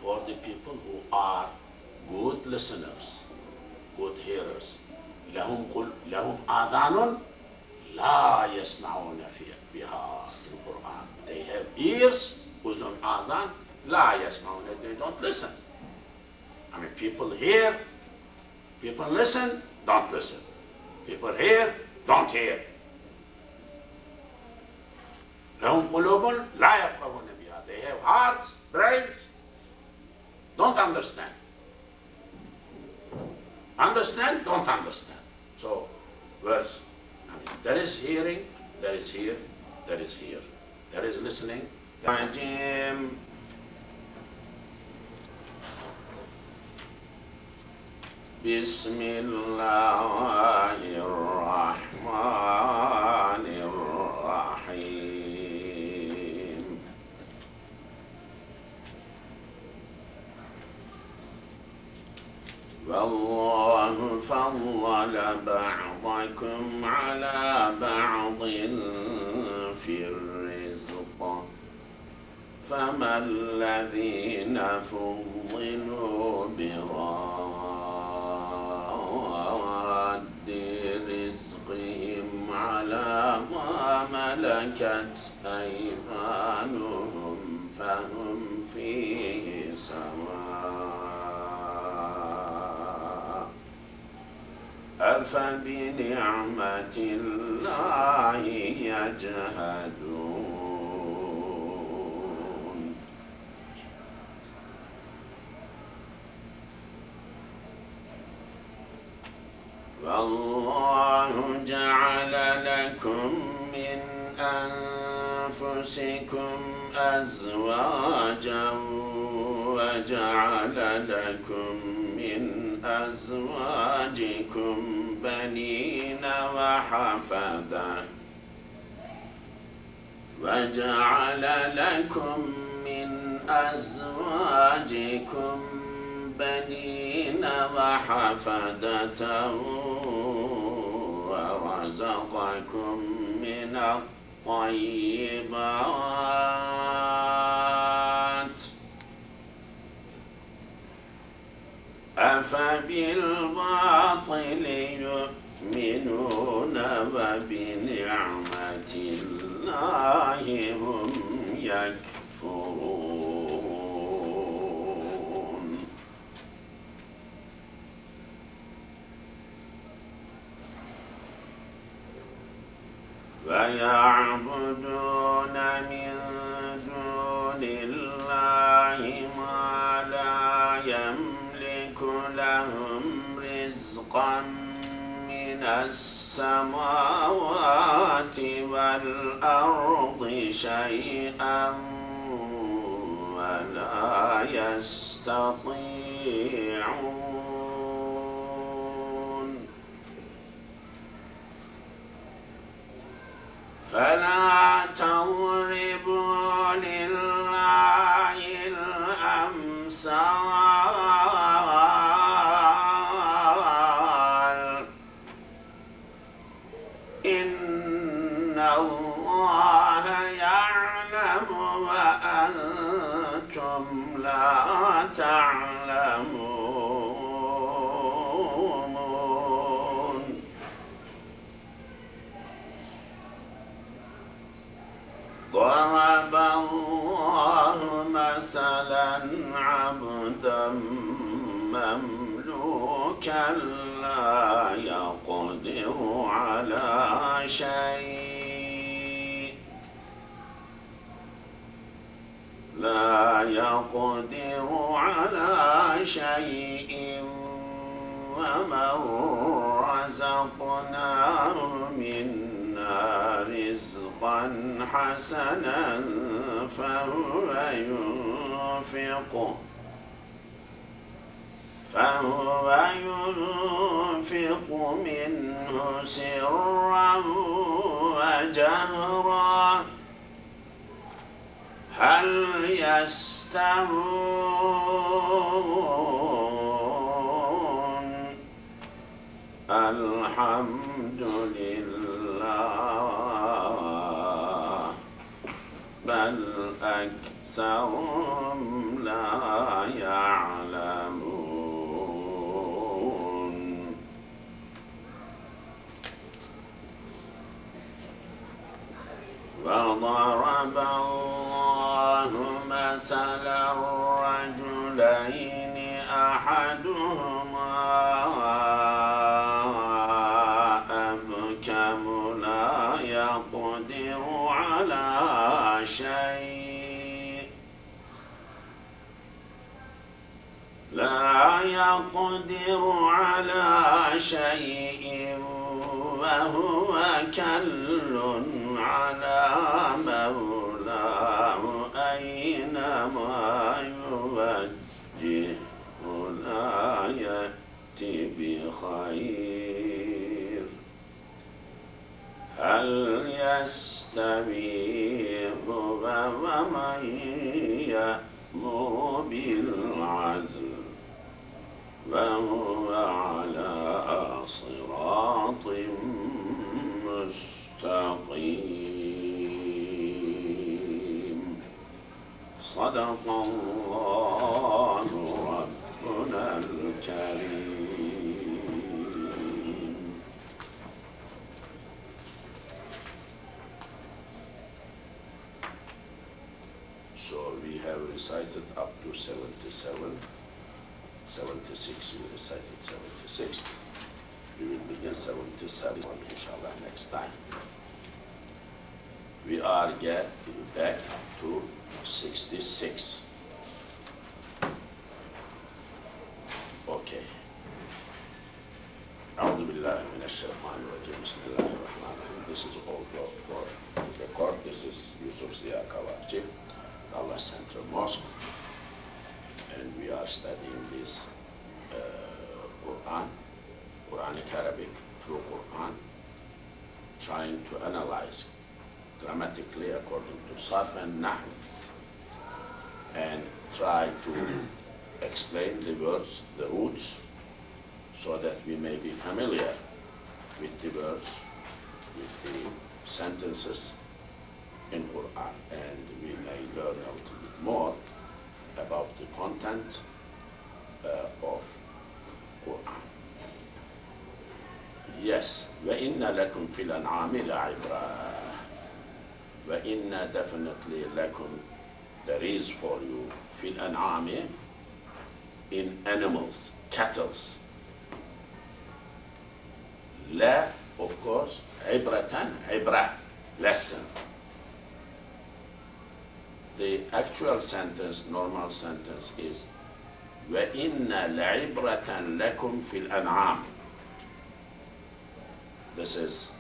A: for the people who are good listeners, good hearers. لهم آذان لا يسمعون بها في القرآن. They have ears, أذن, آذان, لا يسمعون, they don't listen. I mean, people hear, people listen, don't listen. People hear, don't hear. لهم قلوب لا يفقهون بها. They have hearts, brains, don't understand. Understand, don't understand. So, verse, I mean, there is hearing, there is here, there is here. There is listening. بسم الله الرحمن الرحيم. والله فضل بعضكم على بعض في الرزق فما الذين فضلوا براد رزقهم على ما ملكت أيمانهم فهم فيه سواء أفبنعمة الله يجهدون. والله جعل لكم من أنفسكم أزواجا وجعل لكم من أزواجكم بنين وحفدا وجعل لكم من أزواجكم بنين وحفدة ورزقكم من الطيبات أفبالباطل يؤمنون وبنعمة الله هم يكفرون ويعبدون من دون الله ما لا يملك لهم رزقا من السماوات والأرض شيئا ولا يستطيعون فلا تضربوا لله الأمثال إن الله يعلم وأنتم لا تعلمون ضرب الله مثلا عبدا مملوكا لا يقدر على شيء ومن رزقناه منا رزقا حسنا فهو ينفق منه سرا وجهرا هل يستوون الحمد لله بل أكثرهم لا يعلمون وضرب الله مثلا رجلين أحدهما أبكم لا يقدر على شيء وهو كل على مولاه أينما يوجهه لا يأتي بخير هل يستوي هو ومن يأمر بالعدل وهو على صراط مستقيم صدق الله ربنا الكريم. So we have recited up to 77. 76, we recited 76. We will begin 77, inshallah, next time. We are getting back to 66. Okay. أعوذ بالله من الشيطان الرجيم. بسم الله الرحمن الرحيم. This is all for the court. This is Yusuf Kavakci, our Central Mosque. And we are studying this Quranic Arabic through Quran, trying to analyze grammatically according to Surah an-Nahl, and try to explain the words, the roots, so that we may be familiar with the words, with the sentences in Quran, and we may learn a little bit more about the content of Quran. Yes. وَإِنَّ لَكُمْ فِي الْأَنْعَامِ لَعِبْرَةً. وَإِنَّ definitely لَكُمْ, there is for you, فِي الْأَنْعَامِ, in animals, cattles. La, of course, عِبْرَةً, عِبْرَة, lesson. The actual sentence, normal sentence is وَإِنَّ لَعِبْرَةً لَكُمْ فِي الْأَنْعَامِ. This is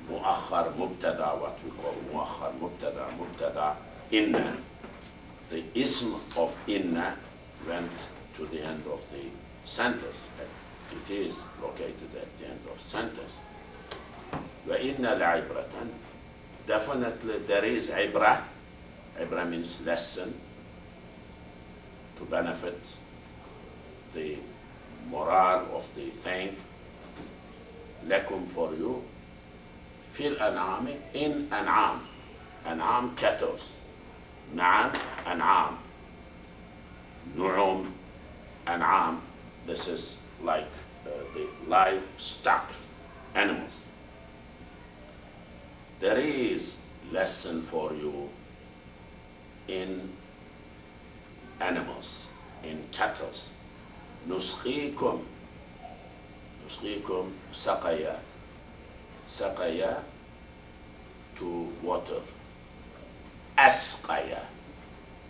A: مؤخر مبتدا, what we call مؤخر مبتدا, مبتدا إن. The ism of inna went to the end of the sentence. It is located at the end of sentence. وَإِنَّ لَعِبْرَةً, definitely there is عبرة. عبرة means lesson, to benefit the morale of the thing. لكم, for you. في الأنعام, in أنعام. أنعام, cattles. نعم, أنعام. نعم, أنعام. This is like the livestock, animals. There is lesson for you in animals, in cattle. نسقيكم, نسقيكم سقيا, سقيا, to water. أسقيا,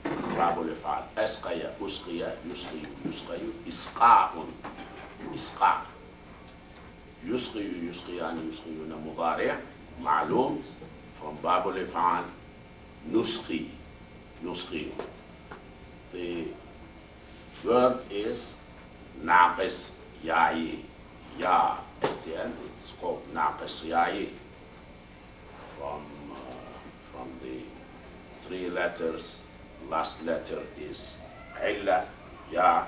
A: باب الإفعال. أسقيا, أسقيا, يسقي, يسقي, إسقاء, إسقاء. يسقي, يسقيان, يسقيون, مضارع معلوم from باب الإفعال. نسقي, نسقي. The verb is ناقص ياي, ya at the end. It's called ناقص ياي, from the 3 letters. Last letter is علا, ya,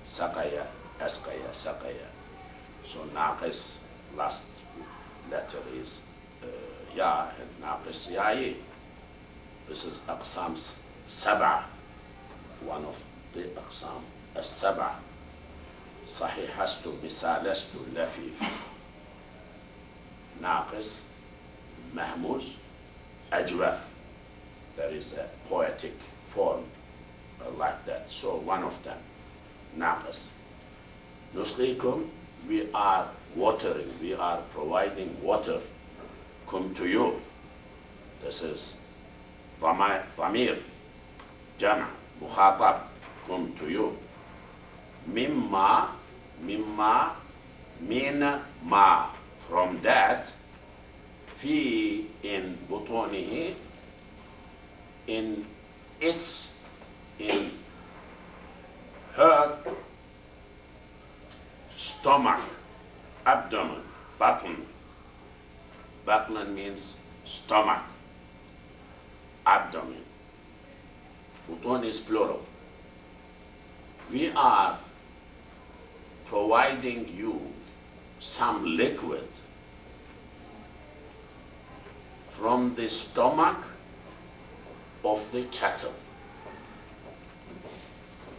A: سقيا, أسقيا, سقيا. So ناقص, last letter is ya, and ناقص ياي. This is أقسام 7, one of the أقسام السبعة. صحيحست, مثالست, لفيف. ناقص, مهموز, أجوف. There is a poetic form like that. So one of them, ناقص. نسقيكم, we are watering, we are providing water. Come to you. This is ضمير, جمع, مخاطب, come to you. مما, مما, من ما, from that. في, in بطونه, in its, in her stomach, abdomen, button. Button means stomach, abdomen. Butun is plural. We are providing you some liquid from the stomach of the cattle.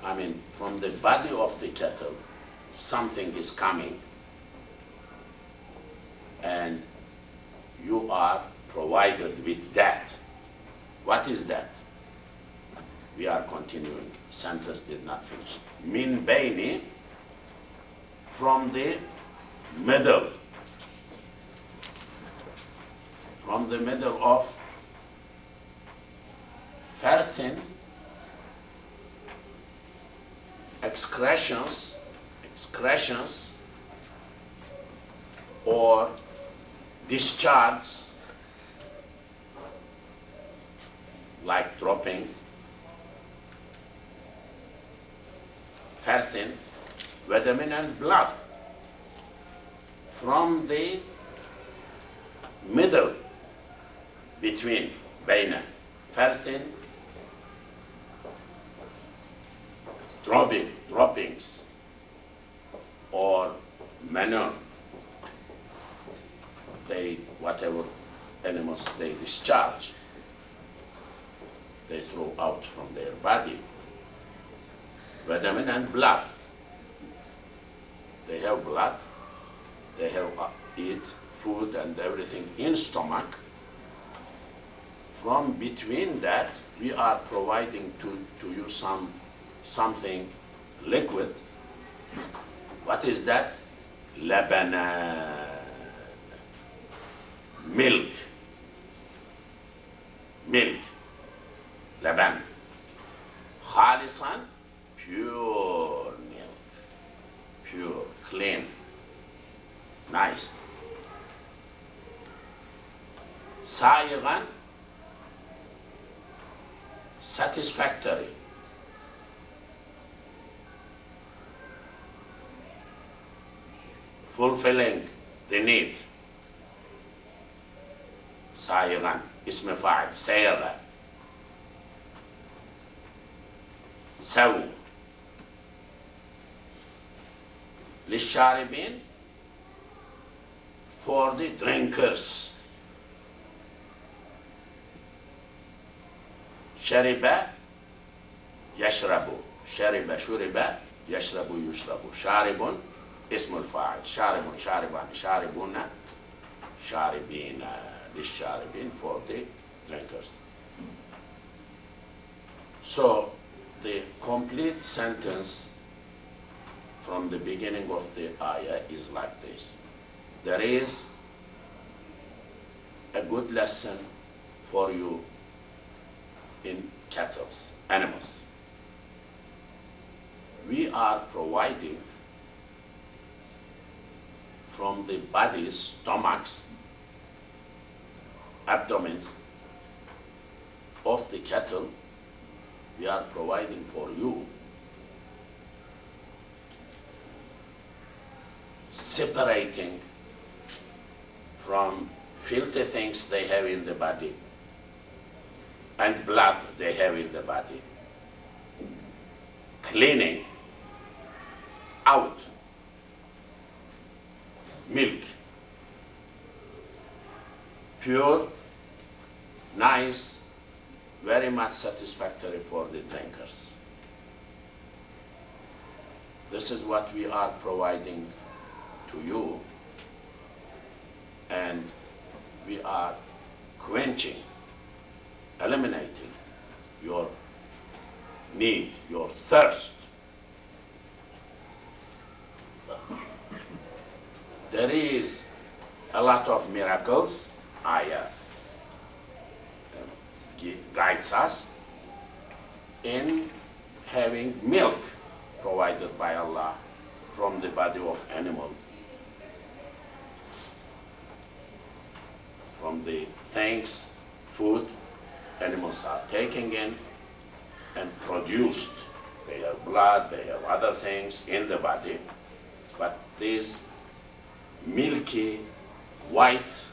A: I mean, from the body of the cattle, something is coming, and you are provided with that. What is that? We are continuing. Sentence did not finish. Min bayni, from the middle. From the middle of farsin, excretions, or discharge, like dropping. Farsin, vitamin and blood, from the middle, between, bayna, farsin, droppings, or manure. They, whatever animals they discharge, they throw out from their body. Vitamin and blood. they have blood, they have eat food and everything in stomach. From between that, we are providing to you something liquid. What is that? Labanan, milk, laban. Khalisan, pure milk, pure, clean, nice. Sa'igan, satisfactory. Fulfilling the need. Sa'igan, ism fa'il, sayagha. Saw. Lisharibin, for the drinkers. Shariba, yashrabu. Shariba, shuriba, yashrabu, yushrabu. Sharibun, اسم الفاعل. شارب شاربان شاربون شاربين للشاربين, for the drinkers. So the complete sentence from the beginning of the ayah is like this. There is a good lesson for you in cattle, animals. We are providing from the bodies, stomachs, abdomens of the cattle, we are providing for you separating from filthy things they have in the body and blood they have in the body, cleaning out milk, pure, nice, very much satisfactory for the drinkers. This is what we are providing to you, and we are quenching, eliminating your need, your thirst. There is a lot of miracles. Ayah guides us in having milk provided by Allah from the body of animal, from the things, food animals are taking in and produced. They have blood, they have other things in the body, but these milky, white,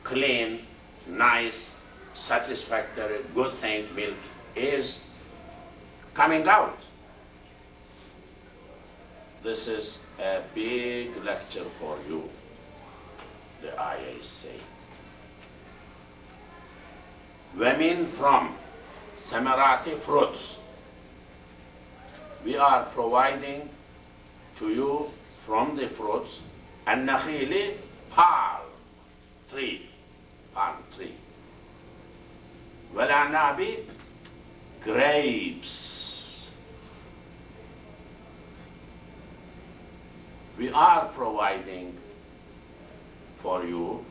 A: clean, nice, satisfactory, good thing milk is coming out. This is a big lecture for you, the ayah is saying. Women from samarati, fruits. We are providing to you from the fruits an-nakhili, palm tree, wal-a'nabi, grapes. We are providing for you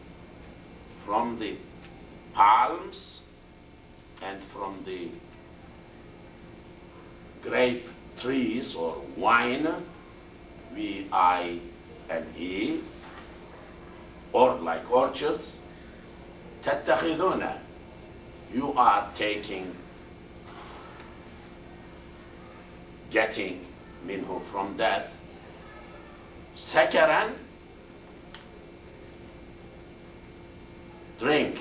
A: from the palms and from the grape trees or wine, V-I-N-E, or like orchards. تتخذون, you are taking, getting minhu from that. Sakaran, drink,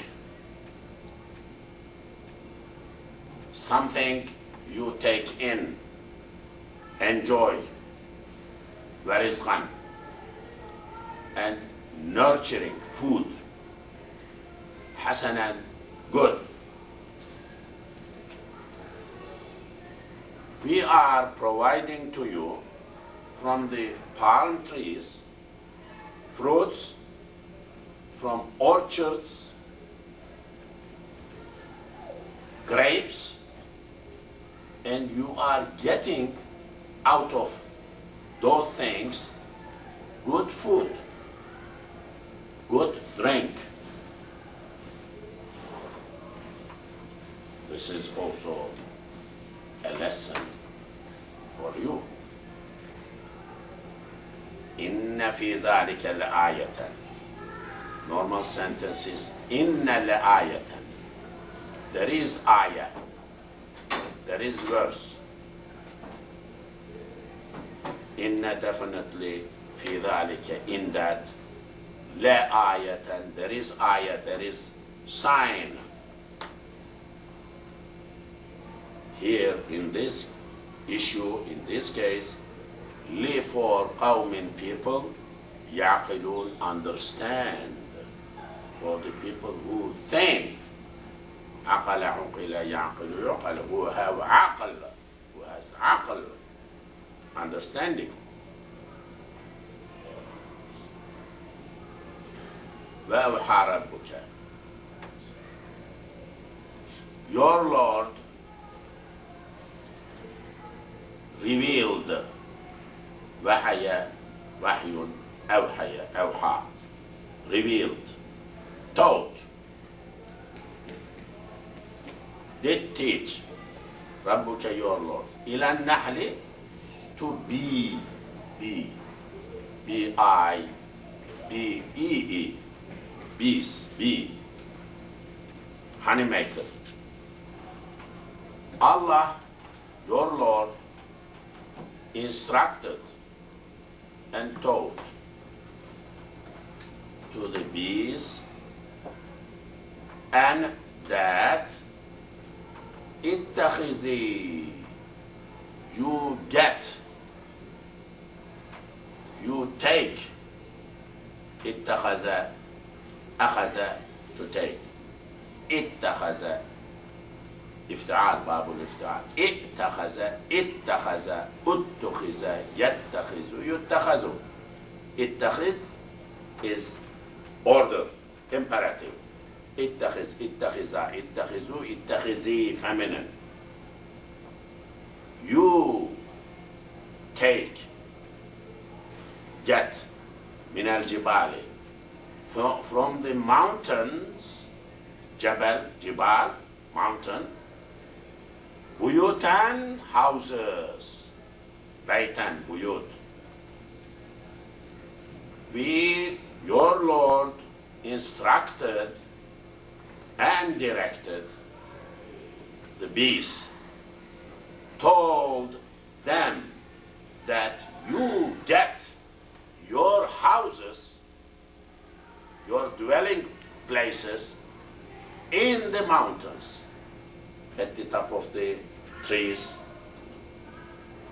A: something you take in, enjoy, warizqan, and nurturing food, hasanan, good. We are providing to you from the palm trees, fruits from orchards, grapes, and you are getting out of those things good food, good drink. This is also a lesson for you. Inna fi dhalika la'ayatan. Normal sentence is inna la'ayatan. There is ayah. There is verse. Inna definitely fi dhalika, in that. La'ayatan. There is ayah. There is sign. Here in this issue, in this case, li for qawmin, people, yaqilun, understand, for the people who think. Aqala uqila yaqilu yuqal, who have aql, who has aql, understanding. وَأَوْحَى رَبُّكَ, your Lord revealed, wahaya, wahyun, awhaya, awha, revealed, taught, did teach, Rabbuka, your Lord, ila nahli, to be, B-I, B-E-E, bees, bee, honeymaker. Allah, your Lord, instructed and taught to the bees, and that ittakhidhi, you get, you take, ittakhadha, akhadha, to take, ittakhadha, افتعال, باب الافتعال, اتخذ, اتخذ, اتخذ, يتخذ, يتخذ. اتخذ is order, imperative. اتخذ, اتخذ, اتخذوا, اتخذي, feminine. You take, get, من الجبال, from the mountains, جبل, جبال, mountain, buyutan, houses, baytan, buyut. We, your Lord, instructed and directed the bees, told them that you get your houses, your dwelling places in the mountains, at the top of the trees,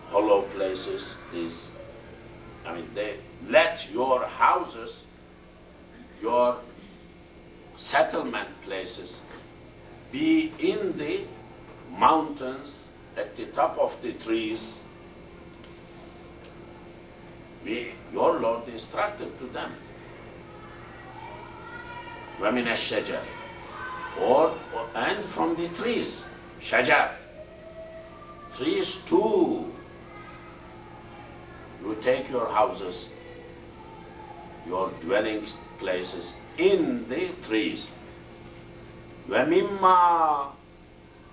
A: hollow places, these, they let your houses, your settlement places be in the mountains, at the top of the trees. Your Lord instructed to them. وَمِنَ الشَّجَرِ, and from the trees, shajar, trees too. You take your houses, your dwelling places in the trees. وَمِمَّا,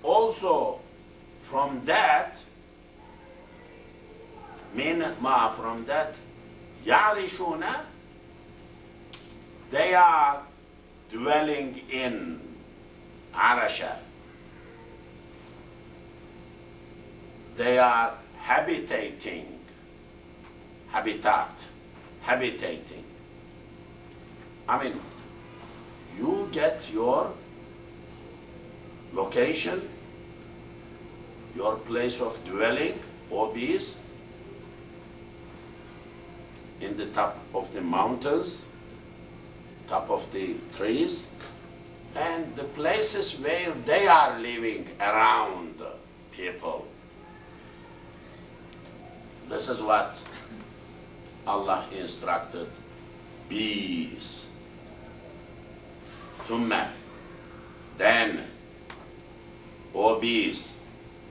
A: also from that, min ma, from that, يَعْرِشُونَ, they are dwelling in, arasha, they are habitating, habitat, habitating. You get your location, your place of dwelling, hobbies, in the top of the mountains, top of the trees, and the places where they are living around people. This is what Allah instructed bees. Thumma, then, O bees,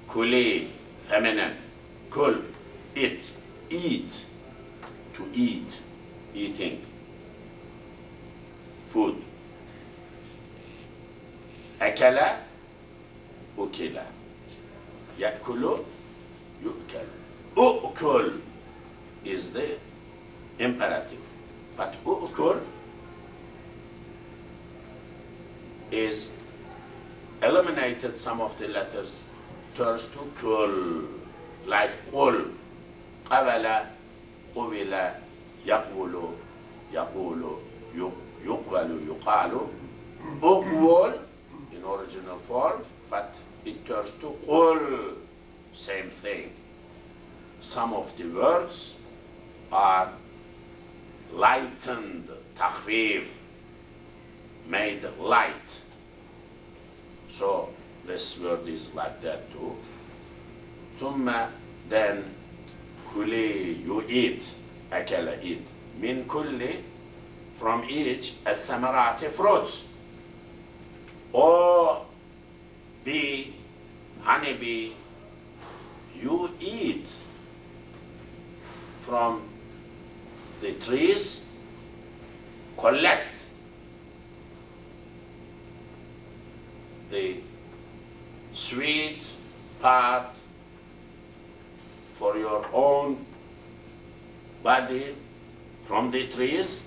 A: kuli, feminine, kul, eat, to eat, eating, food. Akala, ukila. Yakulu, yukal. Ukul is the imperative, but ukul is eliminated some of the letters, turns to kul, like qul, qabala, qubila, yaqulu, yaqulu, yuqbalu, yuqalu, uqwal in original form, but it turns to qul, same thing. Some of the words are lightened, takhfif, made light. So this word is like that too. Thumma, then, kuli, you eat, akala, eat. Min kulli, from each, as-samarati, fruits. Or bee, honeybee, you eat from the trees, collect the sweet part for your own body from the trees.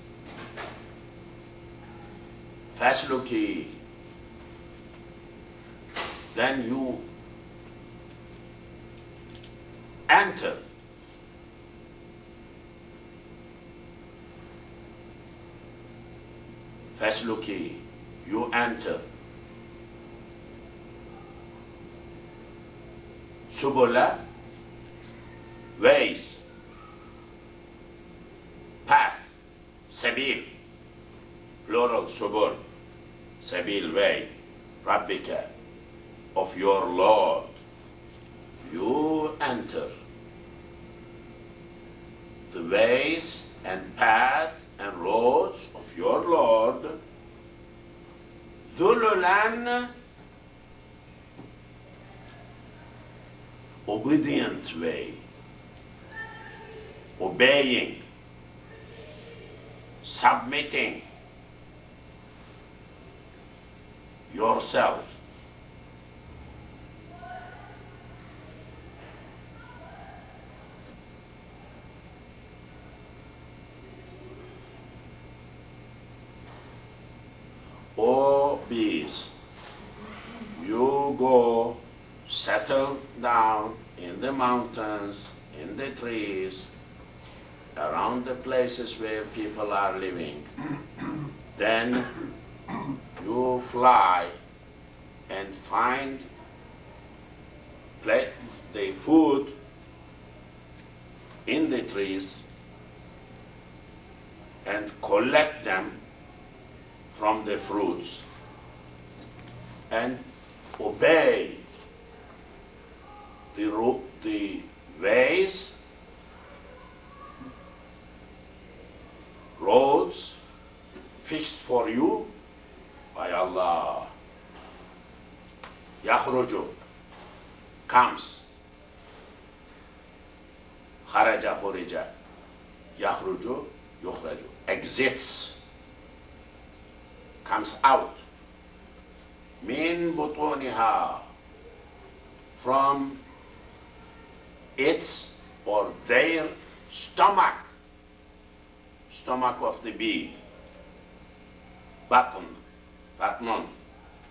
A: Fasluki, then you enter Fasluki, you enter subula, ways, path, sabil, plural, subul, sabil, way, rabbika, of your Lord. You enter the ways and paths and roads of your Lord, dhululan, obedient way, obeying, submitting yourself. O bees, you go settle down in the mountains, in the trees, around the places where people are living. Then you fly and find the food in the trees and collect them from the fruits and obey the ways, roads fixed for you by Allah. Yakhruju, comes. Kharaja, khurija. Yakhruju, yukhraju, exits, comes out. Min butuniha, from its or their stomach, stomach of the bee, batn,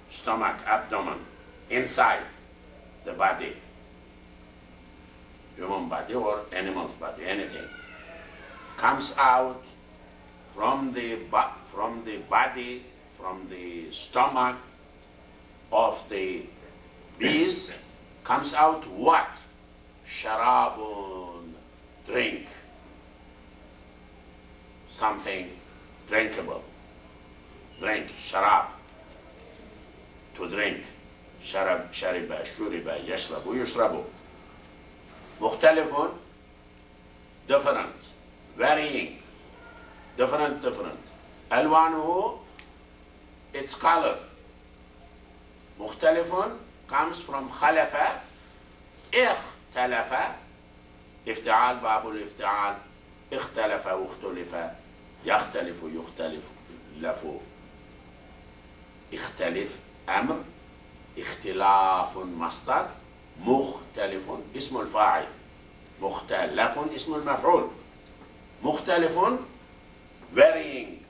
A: stomach, abdomen, inside the body, human body or animal's body, anything, comes out from the body, from the stomach of the bees, comes out what? Sharabun, drink, something drinkable, drink, sharab, to drink, sharab, shariba, shuriba, yashrabu, yushrabu, mukhtalifun, different, varying, different. ألوانه, its color. مختلف comes from خلف, اختلف, افتعال باب الافتعال, اختلف واختلف, يختلف يختلف, لفو, اختلف أمر, اختلاف مصدر, مختلف اسم الفاعل, مختلف اسم المفعول, مختلف varying,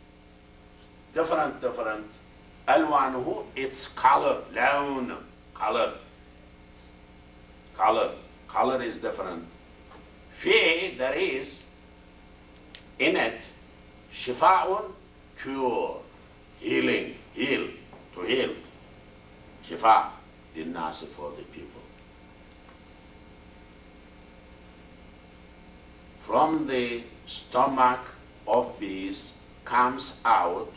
A: different. ألوانه, its color, لون, color is different. في, there is in it شفاء, cure, healing, to heal, شفاء للناس, for the people. From the stomach of bees comes out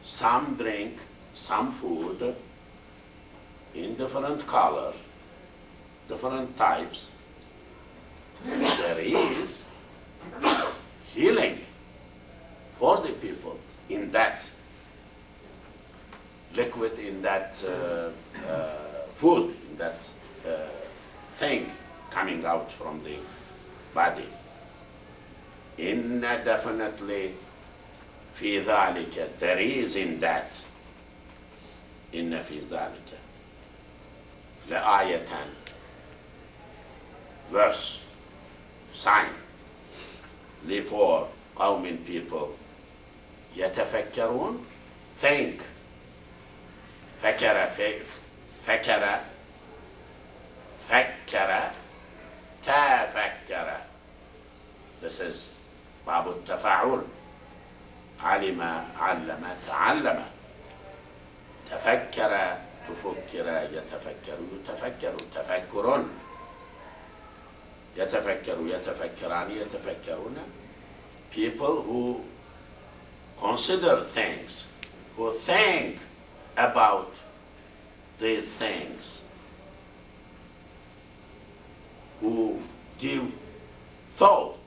A: some drink, some food in different color, different types. There is healing for the people in that liquid, in that food, in that thing coming out from the body. Inna, definitely, في ذلك, there is in that, إن في ذلك, لآية, verse, sign, for قوم, people, يتفكرون, think, فكر, تفكر, this is باب التفاعل, علم, علم, تعلم, تفكر, تفكر, يتفكر, يتفكر, تفكر, يتفكر, يتفكران, يتفكرون, people who consider things, who think about these things, who give thought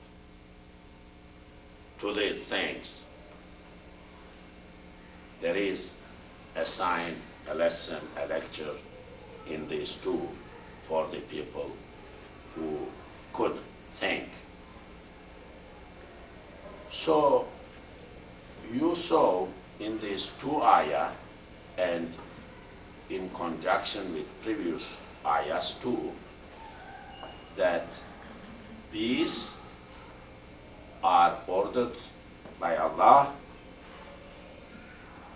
A: to these things. There is a sign, a lesson, a lecture in these two for the people who could think. So you saw in these two ayahs, and in conjunction with previous ayahs too, that these are ordered by Allah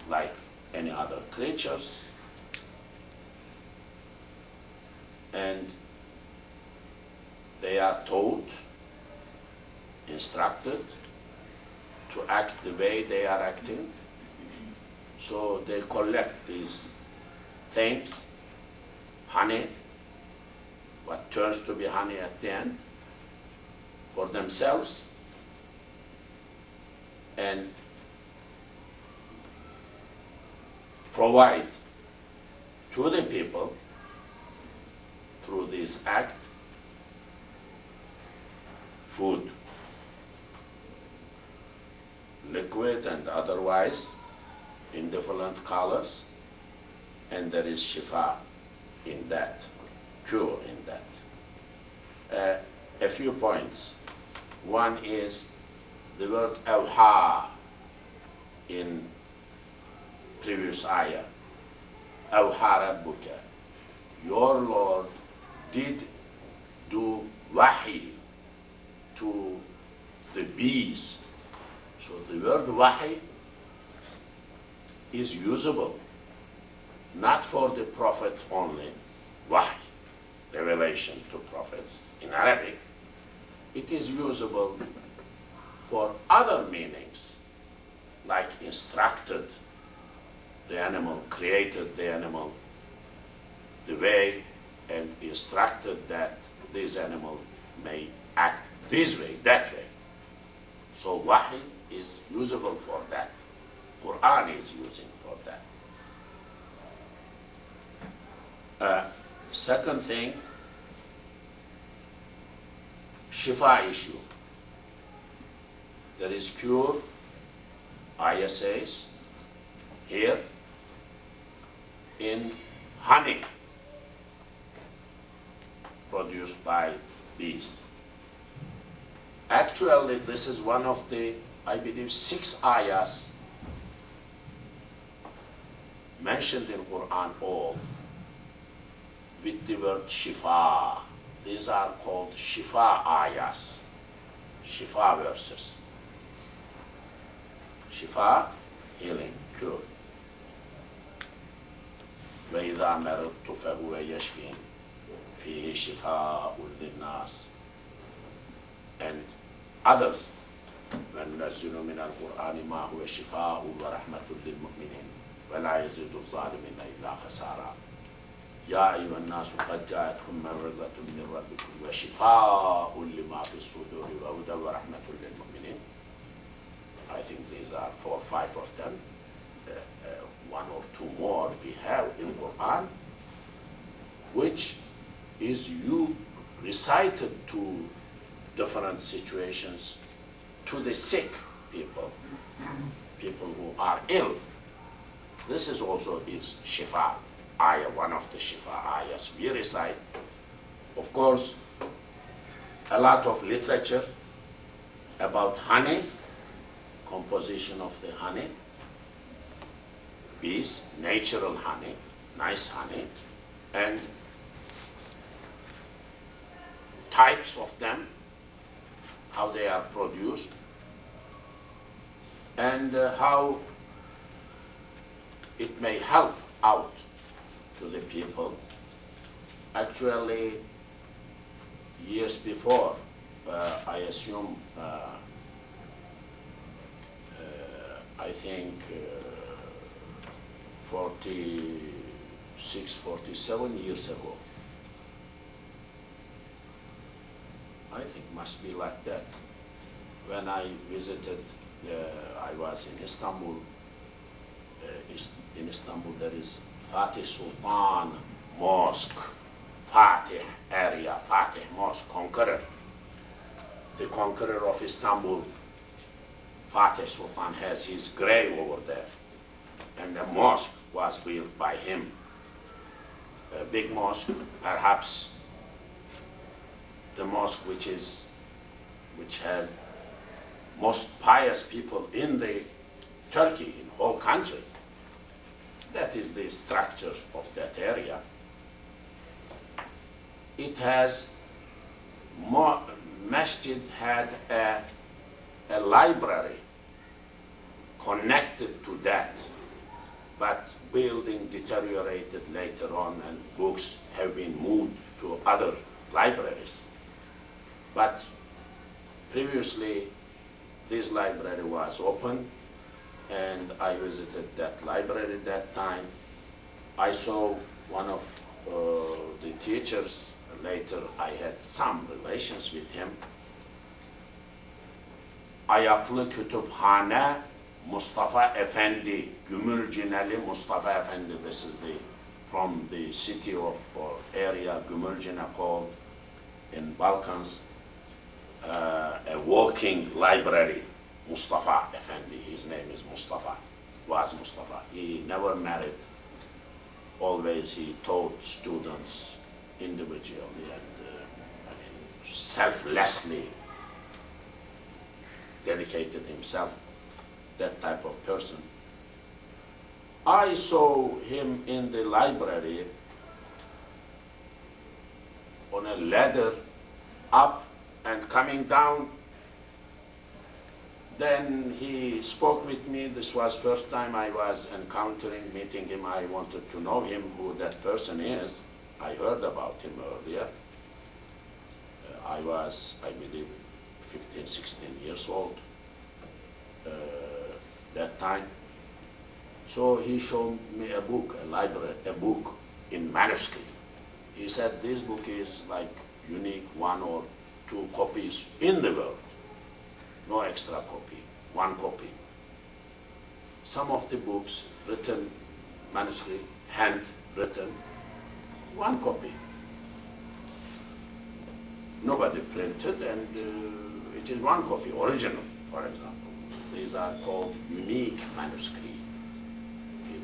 A: like any other creatures, and they are taught, instructed to act the way they are acting. So they collect these things, honey, what turns to be honey at the end, for themselves, and provide to the people through this act food, liquid and otherwise, in different colors, and there is shifa in that, cure in that. A few points. One is the word awha in previous ayah. Awha rabbuka. Your Lord did do wahi to the bees. So the word wahi is usable not for the prophet only, wahi, revelation to prophets in Arabic. It is usable for other meanings, like instructed the animal, created the animal the way, and instructed that this animal may act this way, that way. So wahi is usable for that. Quran is using for that. Second thing, shifa issue. there is cure, ISAs, here in honey produced by bees. Actually, this is one of the, I believe, 6 ayahs mentioned in Quran all with the word shifa. These are called shifa ayahs, shifa verses. Shifa, healing, cure. وَإِذَا مَرِضْتُ فَهُوَ يَشْفِينِ فِيهِ شِفَاءٌ لِلنَّاسِ. And others, وَنُنَزِّلُ مِنَ الْقُرْآنِ مَا هُوَ شِفَاءٌ وَرَحْمَةٌ لِلْمُؤْمِنِينَ وَلَا يَزِيدُ الظَّالِمِينَ إِلَّا خَسَارًا. يَا أَيُّهَا النَّاسُ قَدْ جَاءَتْكُم مَّوْعِظَةٌ مِّن رَّبِّكُمْ وَشِفَاءٌ لِمَا فِي الصُّدُورِ وَهُدًى وَرَحْمَةٌ لِلْمُؤْمِنِينَ. I think these are 4 or 5 of them. 1 or 2 more we have in Quran, which is you recited to different situations to the sick people, people who are ill. This is also is shifa ayah, one of the shifa ayahs we recite. Of course, a lot of literature about honey, composition of the honey, bees, natural honey, nice honey, and types of them, how they are produced, and how it may help out to the people. Actually, years before, I assume, I think 46, 47 years ago. I think must be like that. When I visited, I was in Istanbul. In Istanbul there is Fatih Sultan Mosque, Fatih area, Fatih Mosque, conqueror. The conqueror of Istanbul, Fatih Sultan, has his grave over there. And the mosque was built by him. A big mosque, perhaps the mosque which has most pious people in the Turkey, in whole country. That is the structure of that area. It has more, masjid had a library connected to that, but building deteriorated later on and books have been moved to other libraries. But previously this library was open, and I visited that library at that time. I saw one of the teachers. Later I had some relations with him. Ayaklı Kütüphane Mustafa Efendi, Gümülcineli Mustafa Efendi. This is from the city of or area Gümülcine called in Balkans, a walking library. Mustafa Efendi, his name is Mustafa, was Mustafa. He never married. Always he taught students individually and selflessly dedicated himself, that type of person. I saw him in the library on a ladder up and coming down. Then he spoke with me. This was first time I was meeting him. I wanted to know him, who that person is. I heard about him earlier. I was, I believe, 15, 16 years old that time. So he showed me a book, a library, a book in manuscript. He said this book is like unique, 1 or 2 copies in the world. No extra copy, 1 copy. Some of the books written, manuscript, hand-written, 1 copy. Nobody printed, and it is 1 copy, original, for example. These are called unique manuscripts.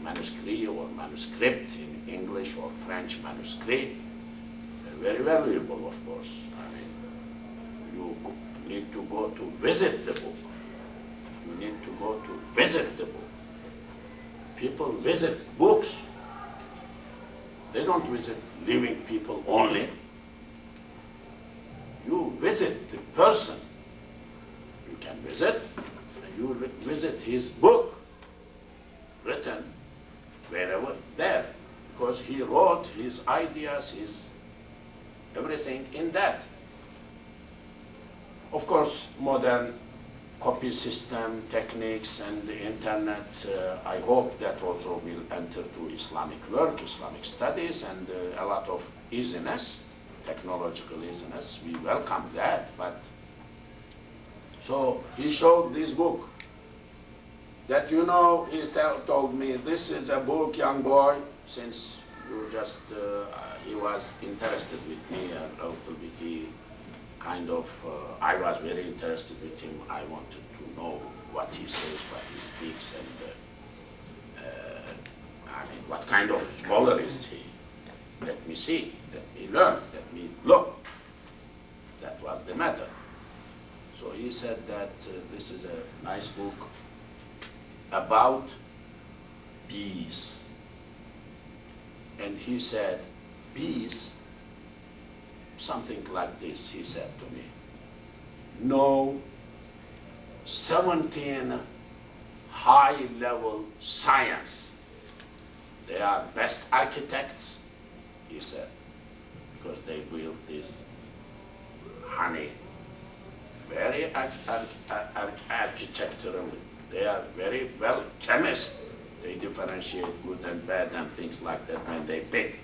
A: Manuscript or manuscript in English or French manuscript, very valuable, of course. I mean, you need to go to visit the book. You need to go to visit the book. People visit books. They don't visit living people only. You visit the person. You can visit, and you visit his book, written wherever there, because he wrote his ideas, his everything in that. Of course, modern copy system techniques and the internet, I hope that also will enter to Islamic work, Islamic studies, and a lot of easiness, technological easiness. We welcome that, but so he showed this book. That, you know, he told me, this is a book, young boy, since you just, he was interested with me a little bit. He kind of, I was very interested with him. I wanted to know what he says, what he speaks, and I mean, what kind of scholar is he? Let me see, let me learn, let me look. That was the matter. So he said that this is a nice book about peace. And he said, peace, something like this, he said to me. No 17 high-level science. They are best architects, he said, because they built this honey. Very architecturally. They are very well chemists. They differentiate good and bad and things like that when they pick.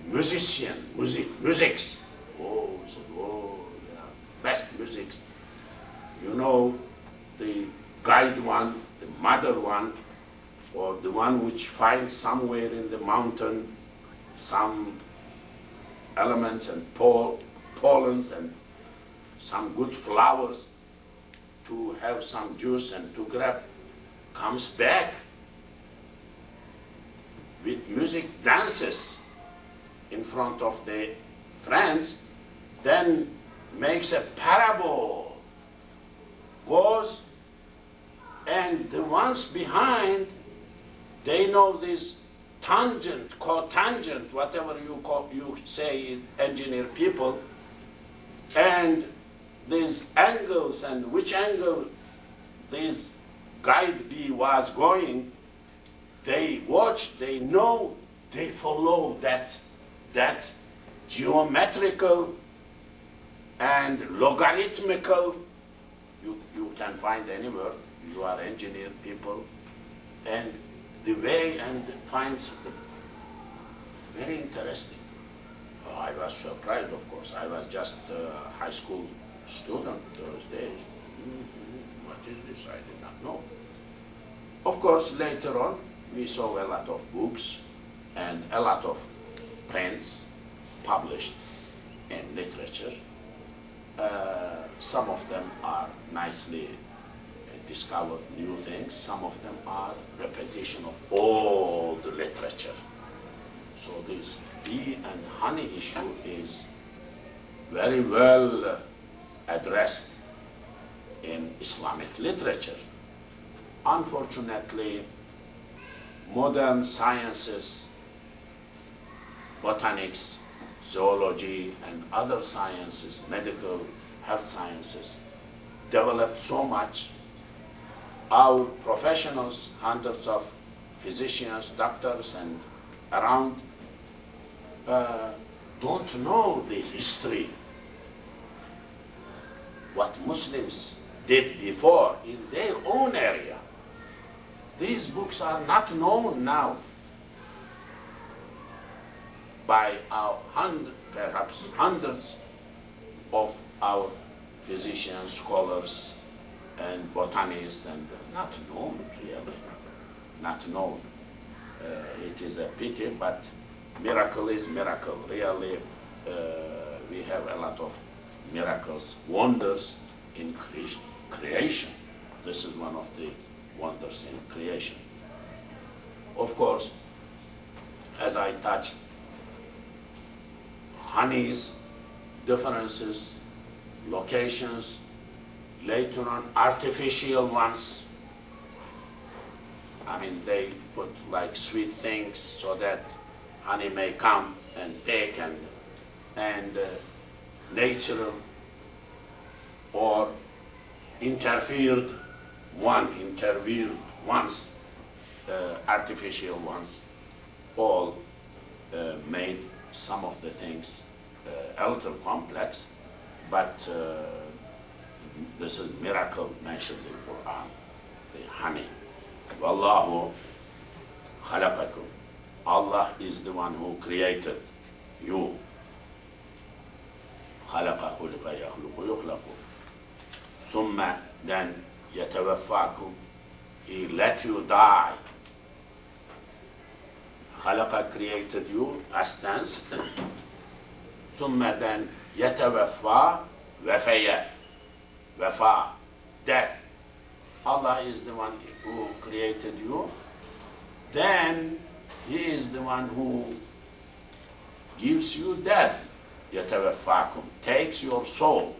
A: Musics. Oh, he said, oh, yeah, best musics. You know, the guide one, the mother one, or the one which finds somewhere in the mountain some elements and pollens and some good flowers to have some juice and to grab, comes back with music, dances in front of the friends, then makes a parable, goes, and the ones behind, they know this tangent, cotangent, whatever you say, engineer people, and these angles and which angle this guide bee was going, they watch, they know, they follow that geometrical and logarithmical, you can find anywhere, you are engineer people, and the way and finds very interesting. Oh, I was surprised, of course. I was just a high school student those days. What is this? I did not know. Of course, later on, we saw a lot of books and a lot of prints published in literature. Some of them are nicely discovered new things. Some of them are repetition of old literature. So this bee and honey issue is very well addressed in Islamic literature. Unfortunately, modern sciences, botanics, zoology, and other sciences, medical, health sciences, developed so much. Our professionals, hundreds of physicians, doctors, and around, don't know the history, what Muslims did before in their own area. These books are not known now by our perhaps hundreds of our physicians, scholars, and botanists, and not known, really, not known. It is a pity, but miracle is miracle. Really, we have a lot of miracles, wonders in creation. This is one of the wonders in creation. Of course, as I touched, honey's differences, locations, later on artificial ones. I mean, they put like sweet things so that honey may come and take, and natural or interfered ones, artificial ones, all made some of the things a little complex, but this is miracle mentioned in Quran, the honey. Wallahu khalaqakum. Allah is the one who created you. خلق خلق يخلق يخلق. ثم then يتوفاكم. He let you die. خلق created you, past tense. ثم then يتوفى وفيا. Wafa, death. Allah is the one who created you. Then He is the one who gives you death. يتوفاكم, takes your soul.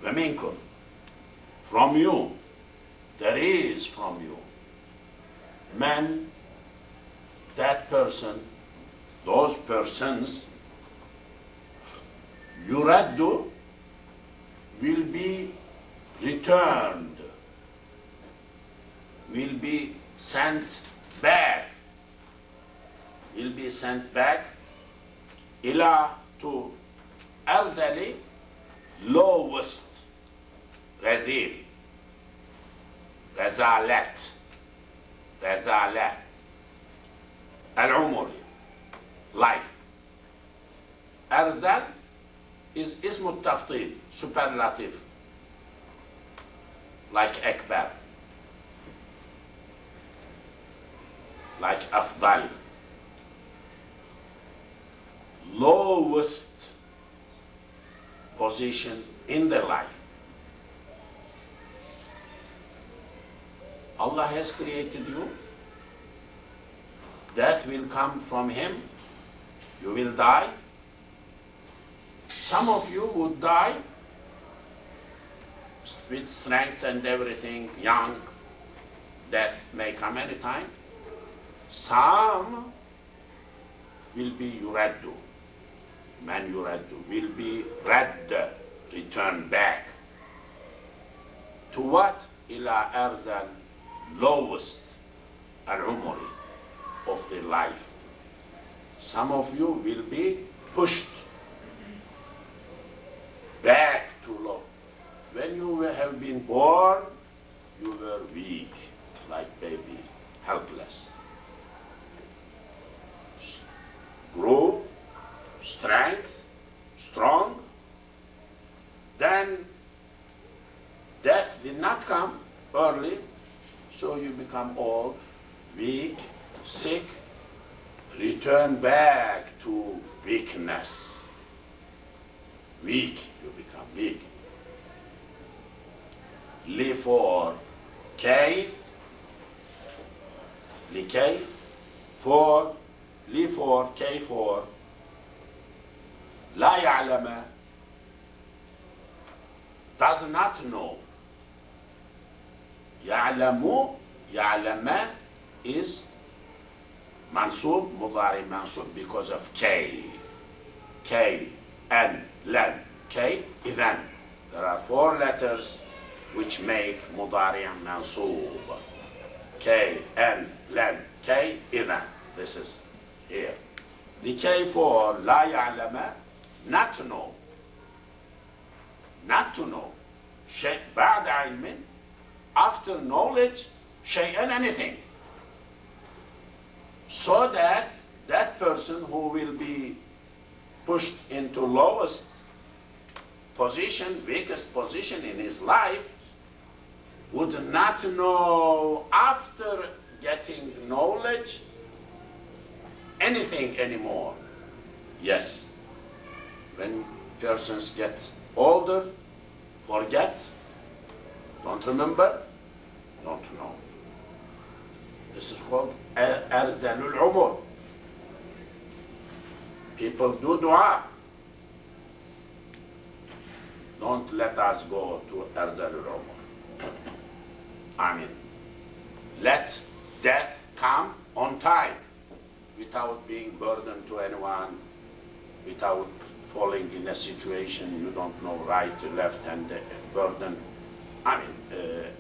A: ومنكم, from you. There is from you. Man, that person, those persons, yuraddu, will be returned, will be sent back, ila, to ardali, lowest, razil, razalat, al-umri, life. Arzal is ismu taftil, superlative, like akbar, like afdal, lowest position in their life. Allah has created you. Death will come from Him. You will die. Some of you would die with strength and everything, young. Death may come anytime. Some will be yuraddu. Man yuraddu will be radd, returned back. To what? Ila arzal, lowest al-umri, of the life. Some of you will be pushed back to low. When you have been born, you were weak, like baby, helpless. Grew, strength, strong. Then death did not come early, so you become old, weak, sick, return back to weakness. Weak, you become weak. Li for kay, likay, for, li for, kay for, la ya'lama, does not know. Ya'lamu, ya'lama is mansub, mudari mansub, because of kay. Kay, an, lan, kay, idhan. There are 4 letters which make mudari mansub. Kay, an, lan, kay, idhan. This is here. The kay for la ya'lama, not to know. Not to know. Shay, ba'd ilmin, after knowledge, shay'an, anything. So that that person who will be pushed into lowest position, weakest position in his life, would not know after getting knowledge anything anymore. Yes, when persons get older, forget, don't remember, don't know. This is called arzalul umur. People do dua. Don't let us go to arzalul umur. I mean, let death come on time without being burdened to anyone, without falling in a situation you don't know right, left, and burden. I mean,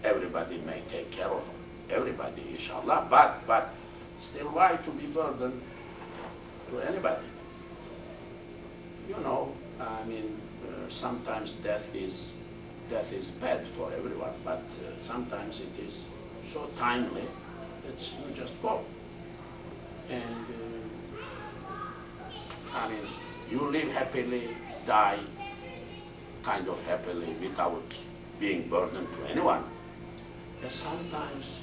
A: everybody may take care of everybody, inshallah, but still, why to be burdened to anybody? You know, I mean, sometimes death is bad for everyone, but sometimes it is so timely that you just go. And I mean, you live happily, die kind of happily without being burdened to anyone. And sometimes,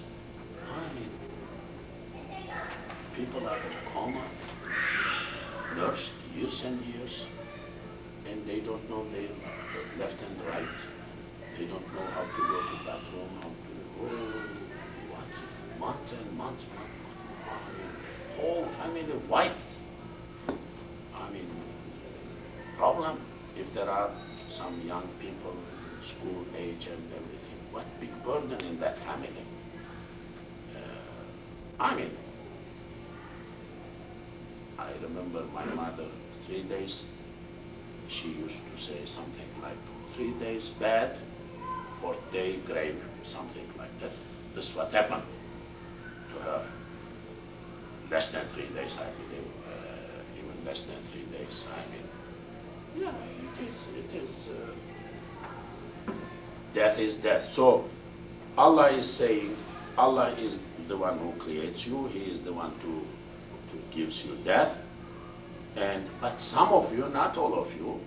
A: I mean, people are in a coma, nursed years and years, and they don't know their left and right. They don't know how to go to the bathroom, how to, months and months. I mean, whole family wiped. I mean, problem if there are some young people, school age and everything. What big burden in that family. I mean, I remember my mother, 3 days, she used to say something like, 3 days bad, 4th day grave, something like that. This is what happened to her. Less than 3 days, I believe, even less than 3 days. I mean, yeah, it is, death is death. So Allah is saying, Allah is the one who creates you, He is the one who gives you death. But some of you, not all of you,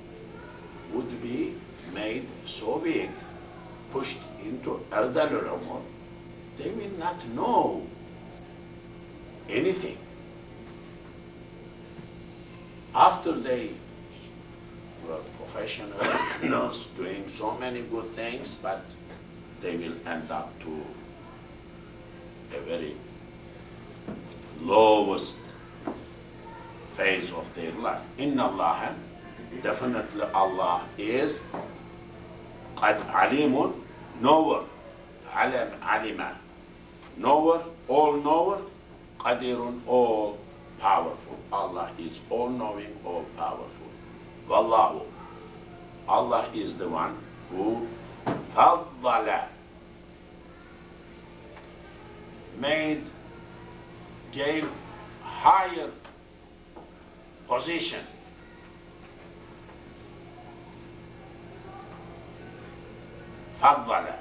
A: would be made so big, pushed into ardalul umur, they will not know anything. After they were professionals doing so many good things, but they will end up to a very lowest phase of their life. Inna Allah, definitely Allah is qad alimun, knower, alima, knower, all knower, qadirun, all powerful. Allah is all knowing, all powerful. Wallahu, Allah is the one who faddala, gave higher position, faddala,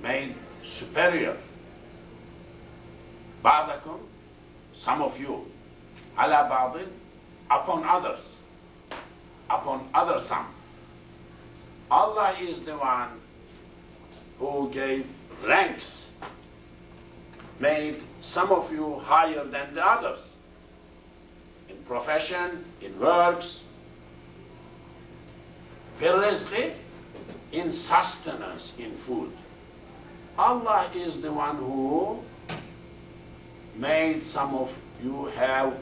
A: made superior, ba'dakum, some of you, ala ba'din, upon others, some. Allah is the one who gave ranks, made some of you higher than the others, in profession, in works, fil rizqi, in sustenance, in food. Allah is the one who made some of you have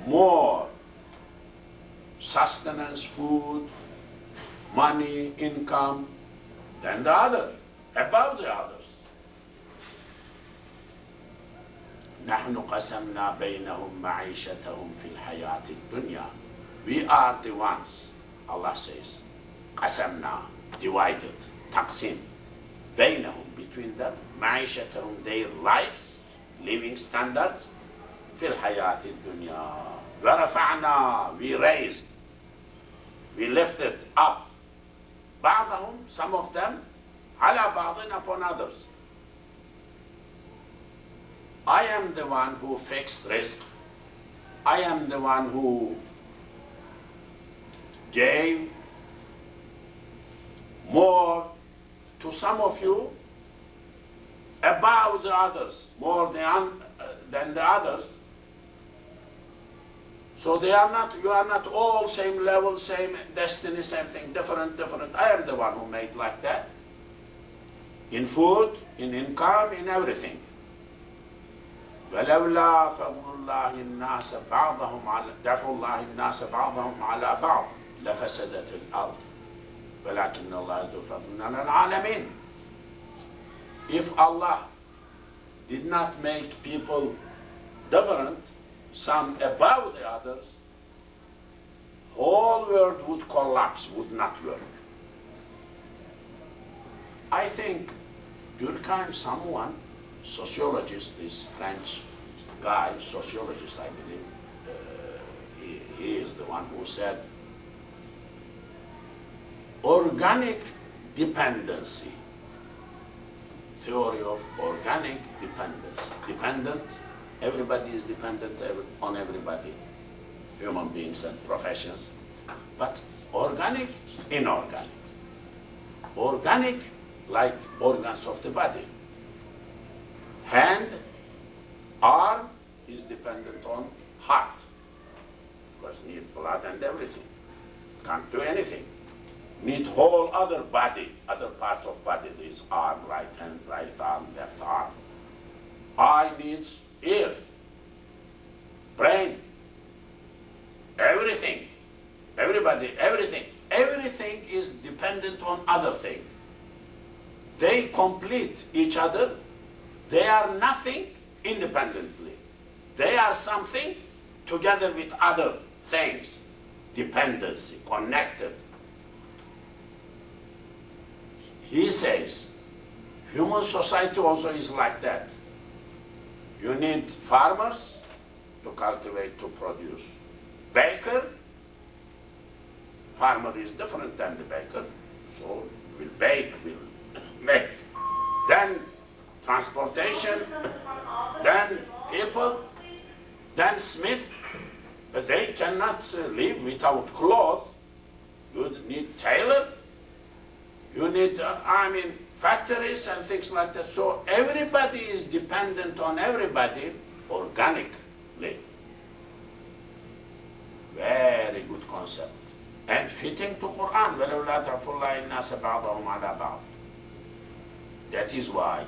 A: more sustenance, food, money, income than the other, above the others. نحن قسمنا بينهم معيشتهم في الحياة الدنيا. We are the ones, Allah says, قسمنا, divided, تقسيم, بينهم, between them, معيشتهم, their lives, living standards, في الحياة الدنيا. ورفعنا, we raised, we lifted up, بعضهم, some of them, على بعض, upon others. I am the one who fixed rizq. I am the one who gave more to some of you above the others, more than the others. So they are not, you are not all same level, same destiny, same thing, different, different. I am the one who made like that. In food, in income, in everything. ولولا فضل الله الناس بعضهم على دفع الله الناس بعضهم على بعض لفسدت الأرض ولكن الله ذو فضل على العالمين. If Allah did not make people different, some above the others, whole world would collapse, would not work. I think Durkheim, someone, sociologist, this French guy, sociologist, I believe, he is the one who said, organic dependency, theory of organic dependency. Dependent, everybody is dependent on everybody, human beings and professions, but organic, inorganic. Organic, like organs of the body. Hand, arm is dependent on heart, because need blood and everything. Can't do anything. Need whole other body, other parts of body. This arm, right hand, right arm, left arm. Eye needs ear, brain, everything. Everybody, everything. Everything is dependent on other thing. They complete each other. They are nothing independently. They are something together with other things. Dependency, connected. He says, human society also is like that. You need farmers to cultivate, to produce. Baker, farmer is different than the baker, so will bake, will make. Then transportation, then people, then smith. But they cannot live without clothes. You need tailor, you need, factories and things like that. So everybody is dependent on everybody organically. Very good concept. And fitting to Quran. وَلَوْلَا تَعْفُ اللَّهِ النَّاسَ بَعْضَهُمْ عَلَى بَعْضٍ. That is why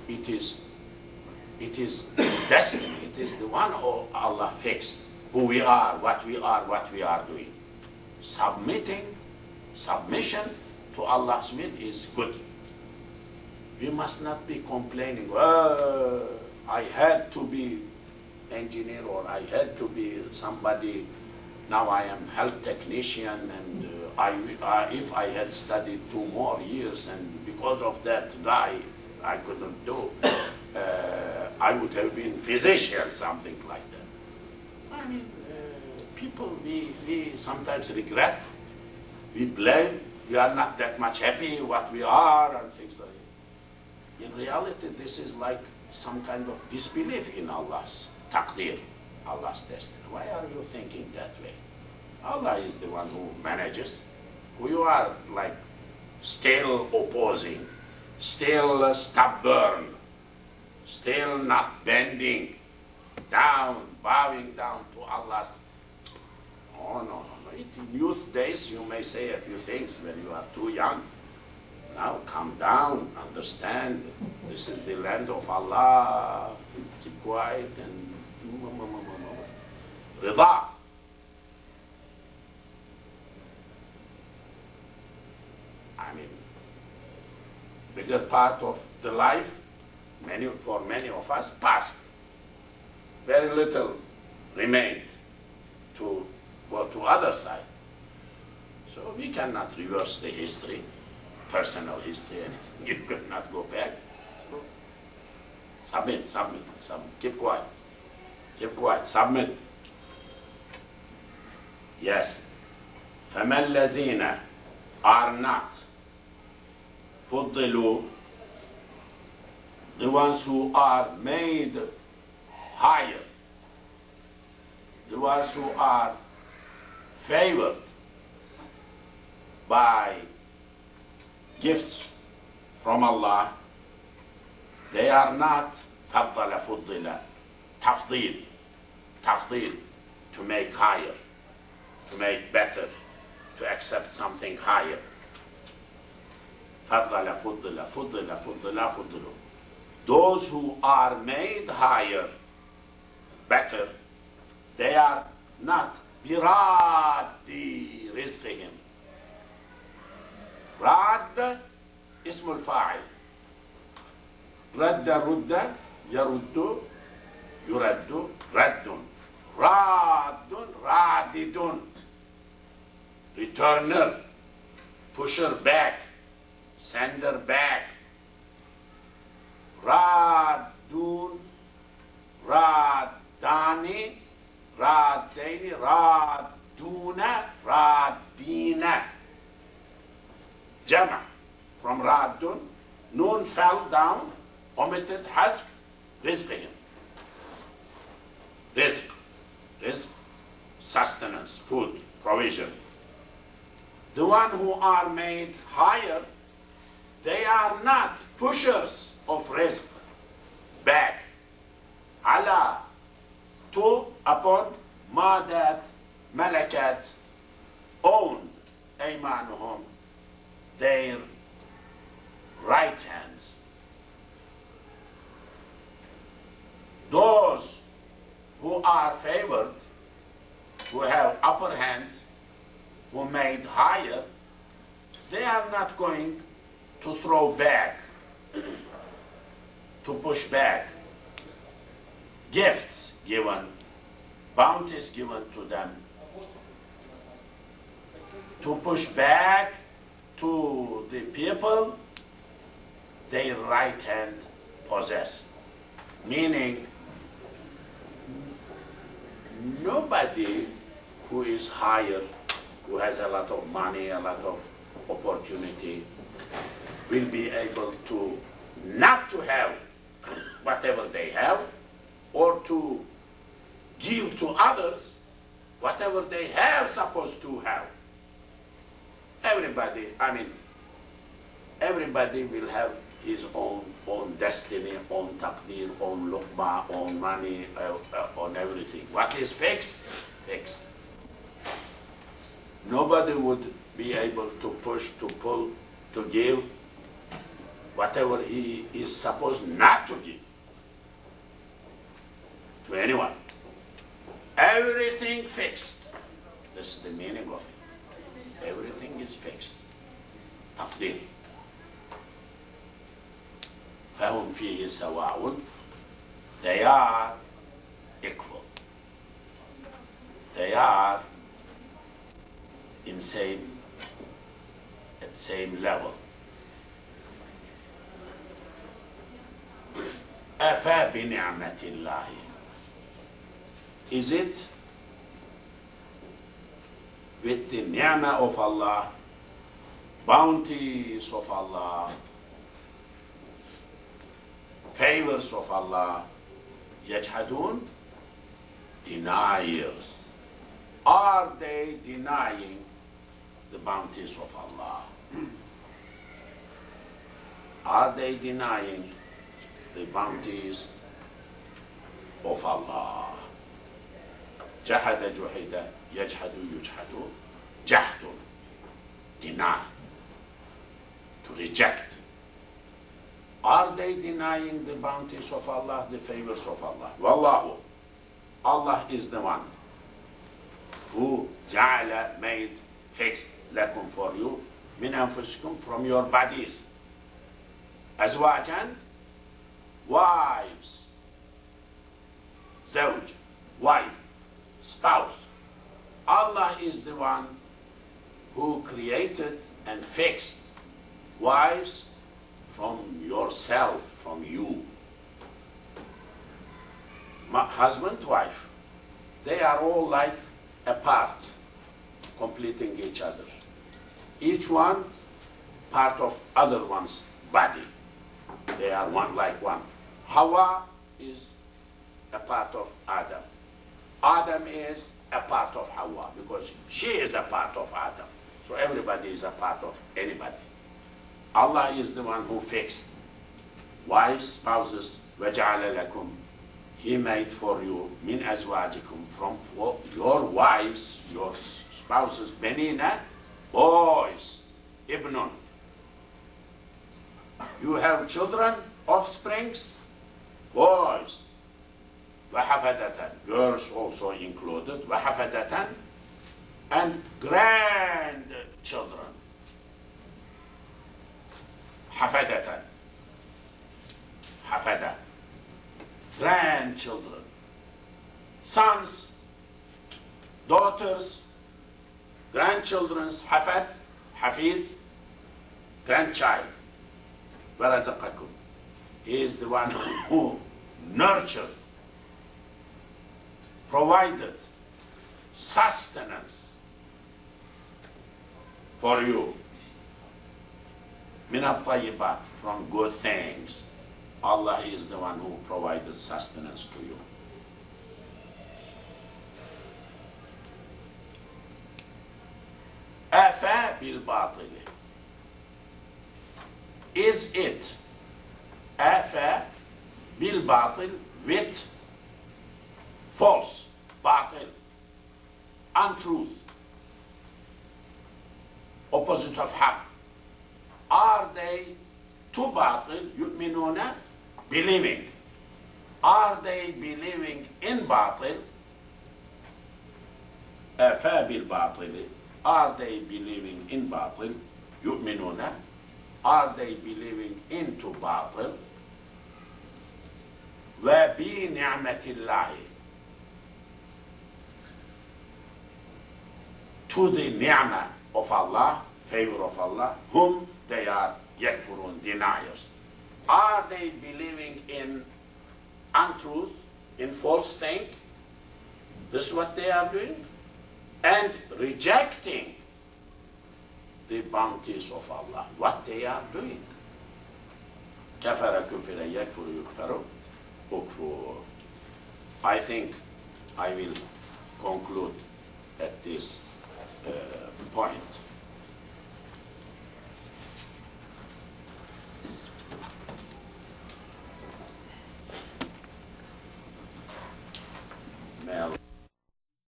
A: it is destiny. It is the one Allah fixed. Who we are, what we are doing. Submission to Allah's will is good. We must not be complaining, I had to be engineer, or I had to be somebody, now I am health technician, and if I had studied 2 more years, and because of that guy I couldn't do, I would have been physician, something like that. People, we sometimes regret, we blame, we are not that much happy what we are, and things like that. In reality, this is like some kind of disbelief in Allah's taqdir, Allah's destiny. Why are you thinking that way? Allah is the one who manages. You are like still opposing, still stubborn, still not bending down, bowing down to Allah's. Oh, no. In youth days, you may say a few things when you are too young. Now, calm down, understand, this is the land of Allah, keep quiet, and Rida. Bigger part of the life, for many of us, passed. Very little remained to go to other side. So we cannot reverse the history, personal history, anything. You cannot go back. So submit, keep quiet, submit. Yes. فَمَا الَّذِينَ are not فُضِّلُوا, the ones who are made higher, the ones who are favored by gifts from Allah, they are not فَضَّلَ فُضِّلَ, تفضيل. to make higher, to make better, to accept something higher. فضل فضل فضل فضل فضل. Those who are made higher, better, they are not براد رزقهم. راد اسم الفاعل. رد رد يرد يرد رد. راد رادد. Returner, pusher back, sender back. رادون راداني رادين رادون رادين. جمع from رادون. Noon fell down, omitted حذف. رزقهم. Rizq. Rizq, sustenance, food, provision. The one who are made higher, they are not pushers of rizq back. Ala, to, upon, ma that, malakat, owned, aymanuhum, their right hands. Those who are favored, who have upper hand, who made higher, they are not going to throw back, to push back. Gifts given, bounties given to them, to push back to the people their right hand possess. Meaning, nobody who is higher, who has a lot of money, a lot of opportunity, will be able to not to have whatever they have, or to give to others whatever they have supposed to have. Everybody, everybody will have his own destiny, own taqdeer, own luqma, own money, on everything. What is fixed? Fixed. Nobody would be able to push, to pull, to give whatever he is supposed not to give to anyone. Everything fixed. This is the meaning of it. Everything is fixed. Taqdeer. فهم فيه سواء. They are equal. They are at same level. أفا بنعمة الله. Is it with the ni'mah of Allah, bounties of Allah, favors of Allah, يجحدون, deniers? Are they denying the bounties of Allah? Are they denying the bounties of Allah? جحد جحد يجحد يجحد جحد, deny, to reject. Are they denying the bounties of Allah, the favors of Allah? Wallahu, Allah is the one who جعل, made, fixed لكم, for you, من أنفسكم, from your bodies, أزواجا, wives, زوج, wife, spouse. Allah is the one who created and fixed wives from yourself, from you. Husband, wife, they are all like a part, completing each other. Each one part of other one's body. They are one like one. Hawa is a part of Adam. Adam is a part of Hawa, because she is a part of Adam. So everybody is a part of anybody. Allah is the one who fixed wives, spouses, وَجَعَلَ لَكُمْ He made for you min azwajikum, from your wives, your spouses, benina, boys, ibnun. You have children, offsprings, boys. Wahafadatan, girls also included, wahafadatan, and grandchildren. Hafadatan, hafada, grandchildren, sons, daughters, grandchildren's, hafad, hafid, grandchild. وَرَزَقَكُمْ. He is the one who nurtured, provided sustenance for you. مِنَ الطَّيِّبَاتِ, from good things. Allah is the one who provided sustenance to you. أَفَا بِالْبَاطِلِ. Is it أَفَا بِالْبَاطِل, with false, batil, untruth, opposite of haq. Are they to batil, yu'minuna, believing? Are they believing in batil? أَفَا بِالْبَاطِلِ. Are they believing in batil? yu'minuna. Are they believing into batil? وَبِنِعْمَةِ اللَّهِ. To the ni'mah of Allah, favor of Allah, whom they are yakfurun, deniers. Are they believing in untruth, in false thing? This is what they are doing. And rejecting the bounties of Allah, what they are doing. كَفَرَ كُفِرَ يَكْفُرُ يُكْفَرُ أُكْفُرُ. I think I will conclude at this